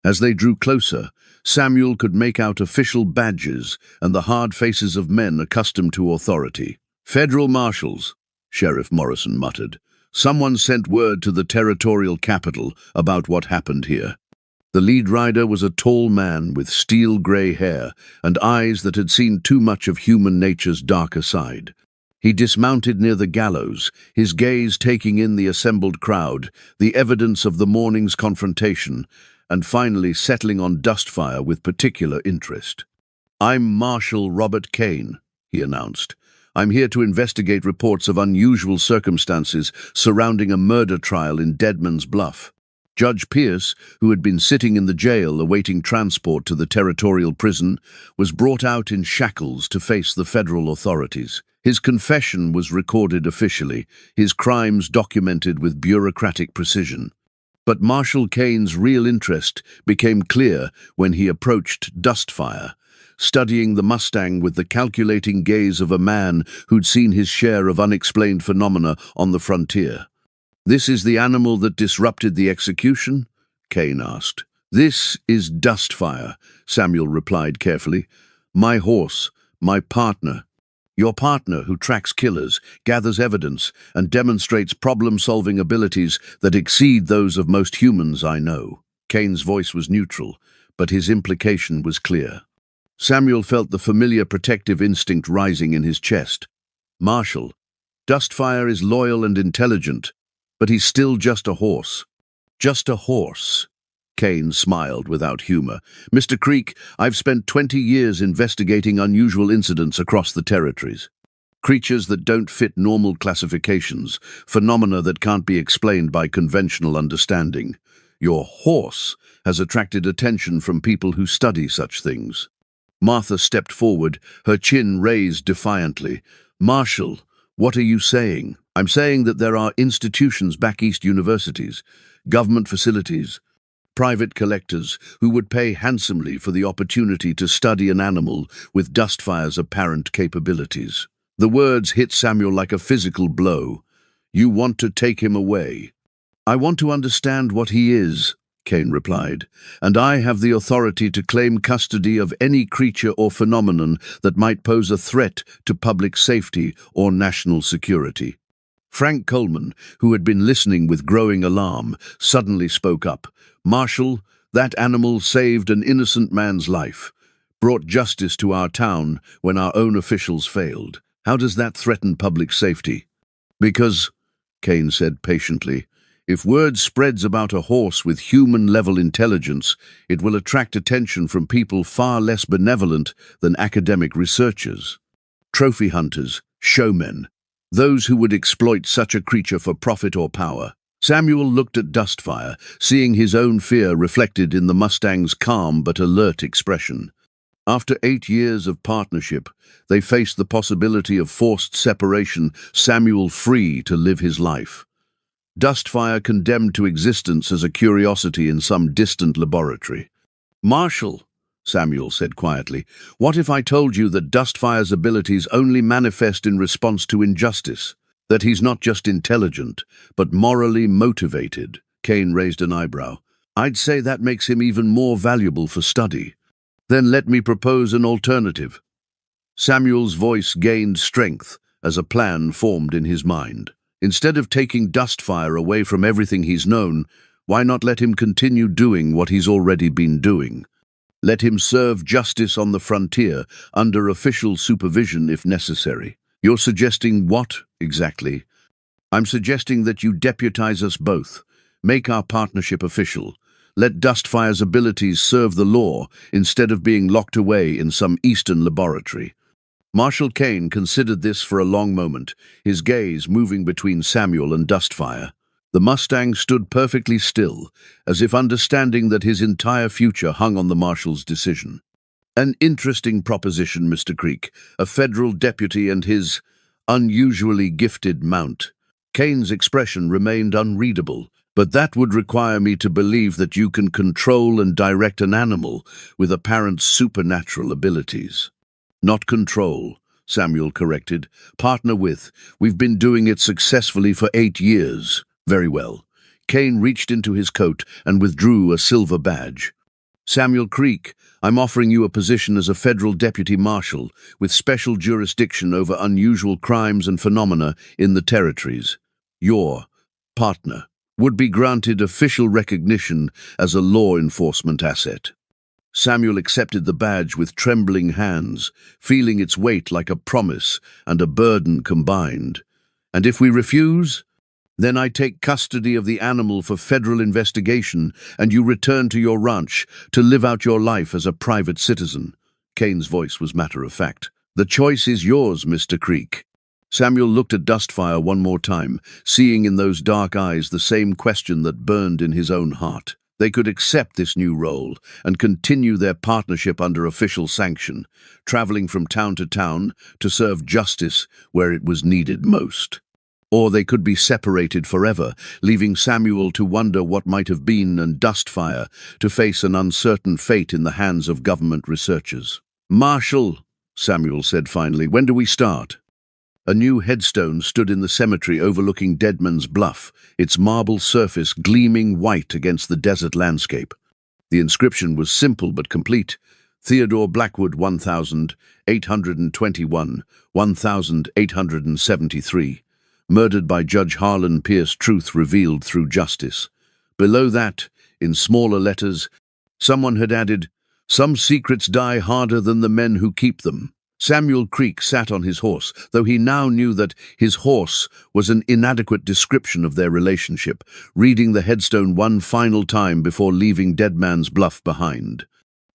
As they drew closer, Samuel could make out official badges and the hard faces of men accustomed to authority. "Federal marshals," Sheriff Morrison muttered. "Someone sent word to the territorial capital about what happened here." The lead rider was a tall man with steel-gray hair and eyes that had seen too much of human nature's darker side. He dismounted near the gallows, his gaze taking in the assembled crowd, the evidence of the morning's confrontation, and finally settling on Dustfire with particular interest. "I'm Marshal Robert Kane," he announced. "I'm here to investigate reports of unusual circumstances surrounding a murder trial in Deadman's Bluff." Judge Pierce, who had been sitting in the jail awaiting transport to the territorial prison, was brought out in shackles to face the federal authorities. His confession was recorded officially, his crimes documented with bureaucratic precision. But Marshal Kane's real interest became clear when he approached Dustfire, studying the Mustang with the calculating gaze of a man who'd seen his share of unexplained phenomena on the frontier. "This is the animal that disrupted the execution?" Kane asked. "This is Dustfire," Samuel replied carefully. "My horse, my partner. Your partner who tracks killers, gathers evidence, and demonstrates problem-solving abilities that exceed those of most humans I know." Kane's voice was neutral, but his implication was clear. Samuel felt the familiar protective instinct rising in his chest. Marshal, Dustfire is loyal and intelligent, but he's still just a horse. Just a horse. Kane smiled without humor. Mr. Creek, I've spent 20 years investigating unusual incidents across the territories. Creatures that don't fit normal classifications, phenomena that can't be explained by conventional understanding. Your horse has attracted attention from people who study such things. Martha stepped forward, her chin raised defiantly. Marshal, what are you saying? I'm saying that there are institutions back east, universities, government facilities, private collectors who would pay handsomely for the opportunity to study an animal with Dustfire's apparent capabilities. The words hit Samuel like a physical blow. You want to take him away. I want to understand what he is, Kane replied, and I have the authority to claim custody of any creature or phenomenon that might pose a threat to public safety or national security. Frank Coleman, who had been listening with growing alarm, suddenly spoke up. Marshal, that animal saved an innocent man's life, brought justice to our town when our own officials failed. How does that threaten public safety? Because, Kane said patiently, if word spreads about a horse with human-level intelligence, it will attract attention from people far less benevolent than academic researchers. Trophy hunters, showmen, those who would exploit such a creature for profit or power. Samuel looked at Dustfire, seeing his own fear reflected in the Mustang's calm but alert expression. After 8 years of partnership, they faced the possibility of forced separation, Samuel free to live his life. Dustfire condemned to existence as a curiosity in some distant laboratory. Marshal, Samuel said quietly, what if I told you that Dustfire's abilities only manifest in response to injustice? That he's not just intelligent, but morally motivated? Kane raised an eyebrow. I'd say that makes him even more valuable for study. Then let me propose an alternative. Samuel's voice gained strength as a plan formed in his mind. Instead of taking Dustfire away from everything he's known, why not let him continue doing what he's already been doing? Let him serve justice on the frontier, under official supervision if necessary. You're suggesting what, exactly? I'm suggesting that you deputize us both. Make our partnership official. Let Dustfire's abilities serve the law instead of being locked away in some eastern laboratory. Marshal Kane considered this for a long moment, his gaze moving between Samuel and Dustfire. The Mustang stood perfectly still, as if understanding that his entire future hung on the Marshal's decision. An interesting proposition, Mr. Creek, a federal deputy and his unusually gifted mount. Kane's expression remained unreadable, but that would require me to believe that you can control and direct an animal with apparent supernatural abilities. Not control, Samuel corrected. Partner with. We've been doing it successfully for 8 years. Very well. Kane reached into his coat and withdrew a silver badge. Samuel Creek, I'm offering you a position as a federal deputy marshal with special jurisdiction over unusual crimes and phenomena in the territories. Your partner would be granted official recognition as a law enforcement asset. Samuel accepted the badge with trembling hands, feeling its weight like a promise and a burden combined. And if we refuse, then I take custody of the animal for federal investigation and you return to your ranch to live out your life as a private citizen. Kane's voice was matter-of-fact. The choice is yours, Mr. Creek. Samuel looked at Dustfire one more time, seeing in those dark eyes the same question that burned in his own heart. They could accept this new role and continue their partnership under official sanction, traveling from town to town to serve justice where it was needed most. Or they could be separated forever, leaving Samuel to wonder what might have been and Dustfire to face an uncertain fate in the hands of government researchers. Marshal, Samuel said finally, when do we start? A new headstone stood in the cemetery overlooking Deadman's Bluff, its marble surface gleaming white against the desert landscape. The inscription was simple but complete. Theodore Blackwood 1821, 1873. Murdered by Judge Harlan Pierce, truth revealed through justice. Below that, in smaller letters, Someone had added, "Some secrets die harder than the men who keep them." Samuel Creek sat on his horse, though he now knew that his horse was an inadequate description of their relationship, reading the headstone one final time before leaving Dead Man's Bluff behind.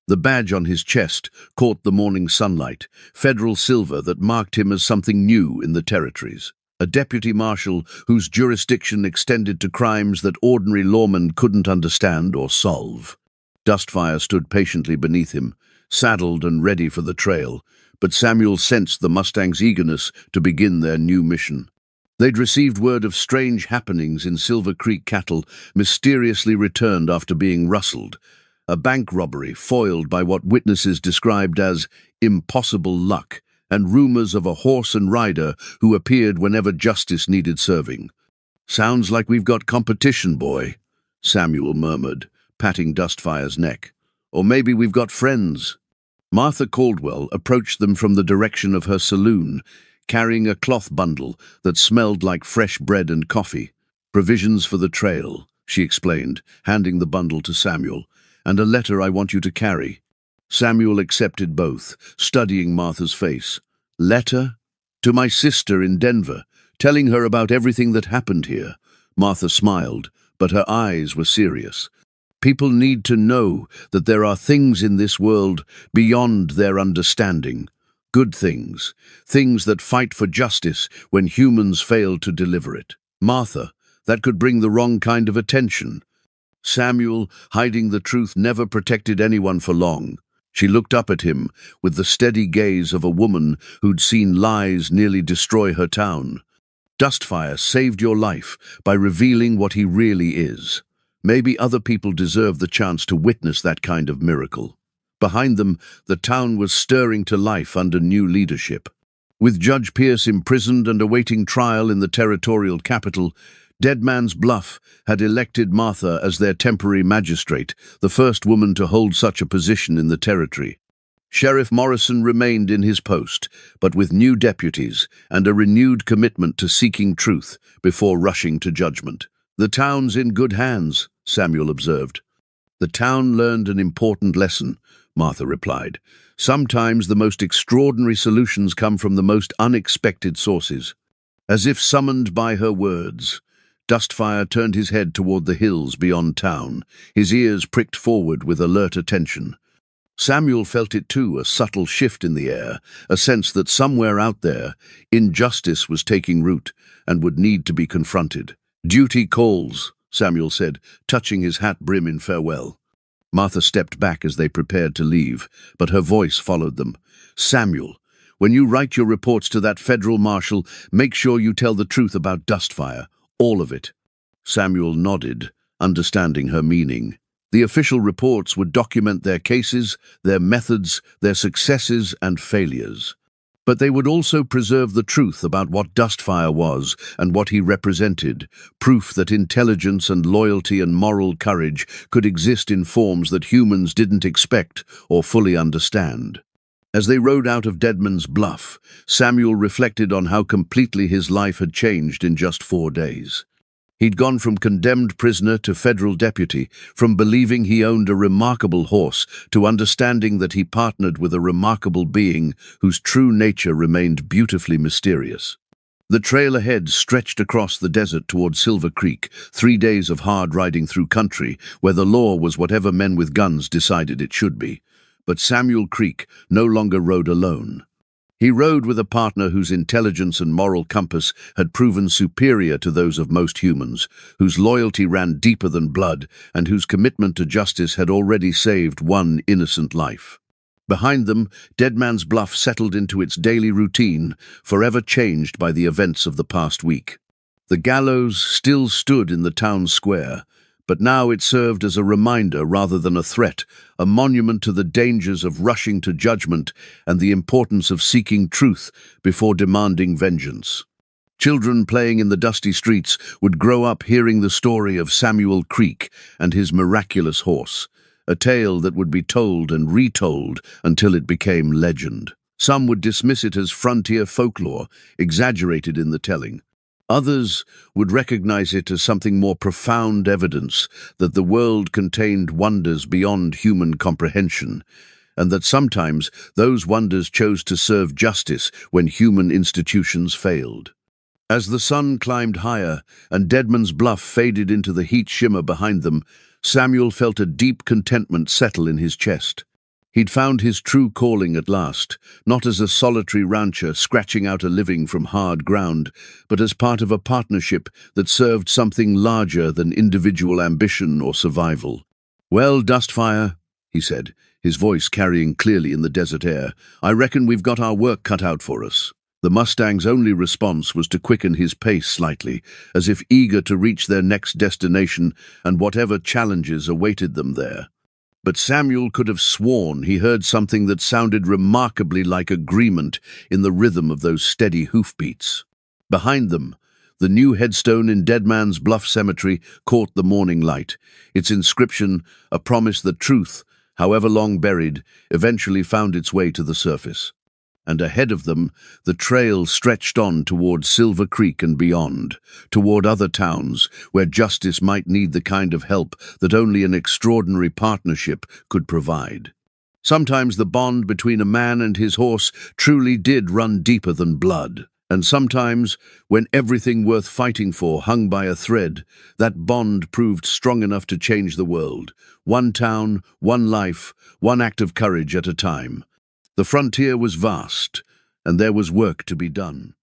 The badge on his chest caught the morning sunlight, federal silver that marked him as something new in the territories. A deputy marshal whose jurisdiction extended to crimes that ordinary lawmen couldn't understand or solve. Dustfire stood patiently beneath him, saddled and ready for the trail, but Samuel sensed the Mustang's eagerness to begin their new mission. They'd received word of strange happenings in Silver Creek cattle mysteriously returned after being rustled, a bank robbery foiled by what witnesses described as impossible luck, and rumors of a horse and rider who appeared whenever justice needed serving. "Sounds like we've got competition, boy," Samuel murmured, patting Dustfire's neck. "Or maybe we've got friends." Martha Caldwell approached them from the direction of her saloon, carrying a cloth bundle that smelled like fresh bread and coffee. "Provisions for the trail," she explained, handing the bundle to Samuel, "and a letter I want you to carry." Samuel accepted both, studying Martha's face. "Letter? To my sister in Denver, telling her about everything that happened here." Martha smiled, but her eyes were serious. "People need to know that there are things in this world beyond their understanding. Good things. Things that fight for justice when humans fail to deliver it. Martha, that could bring the wrong kind of attention." Samuel, hiding the truth, never protected anyone for long. She looked up at him with the steady gaze of a woman who'd seen lies nearly destroy her town. "Dustfire saved your life by revealing what he really is. Maybe other people deserve the chance to witness that kind of miracle." Behind them, the town was stirring to life under new leadership. With Judge Pierce imprisoned and awaiting trial in the territorial capital, Dead Man's Bluff had elected Martha as their temporary magistrate, the first woman to hold such a position in the territory. Sheriff Morrison remained in his post, but with new deputies and a renewed commitment to seeking truth before rushing to judgment. "The town's in good hands," Samuel observed. "The town learned an important lesson," Martha replied. "Sometimes the most extraordinary solutions come from the most unexpected sources." As if summoned by her words, Dustfire turned his head toward the hills beyond town, his ears pricked forward with alert attention. Samuel felt it too, a subtle shift in the air, a sense that somewhere out there, injustice was taking root and would need to be confronted. "Duty calls," Samuel said, touching his hat brim in farewell. Martha stepped back as they prepared to leave, but her voice followed them. "Samuel, when you write your reports to that federal marshal, make sure you tell the truth about Dustfire, all of it." Samuel nodded, understanding her meaning. The official reports would document their cases, their methods, their successes and failures. But they would also preserve the truth about what Dustfire was and what he represented, proof that intelligence and loyalty and moral courage could exist in forms that humans didn't expect or fully understand. As they rode out of Dead Man's Bluff, Samuel reflected on how completely his life had changed in just 4 days. He'd gone from condemned prisoner to federal deputy, from believing he owned a remarkable horse to understanding that he partnered with a remarkable being whose true nature remained beautifully mysterious. The trail ahead stretched across the desert toward Silver Creek, 3 days of hard riding through country where the law was whatever men with guns decided it should be. But Samuel Creek no longer rode alone. He rode with a partner whose intelligence and moral compass had proven superior to those of most humans, whose loyalty ran deeper than blood, and whose commitment to justice had already saved one innocent life. Behind them, Dead Man's Bluff settled into its daily routine, forever changed by the events of the past week. The gallows still stood in the town square, but now it served as a reminder rather than a threat, a monument to the dangers of rushing to judgment and the importance of seeking truth before demanding vengeance. Children playing in the dusty streets would grow up hearing the story of Samuel Creek and his miraculous horse, a tale that would be told and retold until it became legend. Some would dismiss it as frontier folklore, exaggerated in the telling. Others would recognize it as something more profound evidence that the world contained wonders beyond human comprehension, and that sometimes those wonders chose to serve justice when human institutions failed. As the sun climbed higher and Deadman's Bluff faded into the heat shimmer behind them, Samuel felt a deep contentment settle in his chest. He'd found his true calling at last, not as a solitary rancher scratching out a living from hard ground, but as part of a partnership that served something larger than individual ambition or survival. "Well, Dustfire," he said, his voice carrying clearly in the desert air, "I reckon we've got our work cut out for us." The Mustang's only response was to quicken his pace slightly, as if eager to reach their next destination and whatever challenges awaited them there. But Samuel could have sworn he heard something that sounded remarkably like agreement in the rhythm of those steady hoofbeats. Behind them, the new headstone in Deadman's Bluff Cemetery caught the morning light, its inscription a promise that truth, however long buried, eventually found its way to the surface. And ahead of them, the trail stretched on toward Silver Creek and beyond, toward other towns where justice might need the kind of help that only an extraordinary partnership could provide. Sometimes the bond between a man and his horse truly did run deeper than blood, and sometimes, when everything worth fighting for hung by a thread, that bond proved strong enough to change the world, one town, one life, one act of courage at a time. The frontier was vast, and there was work to be done.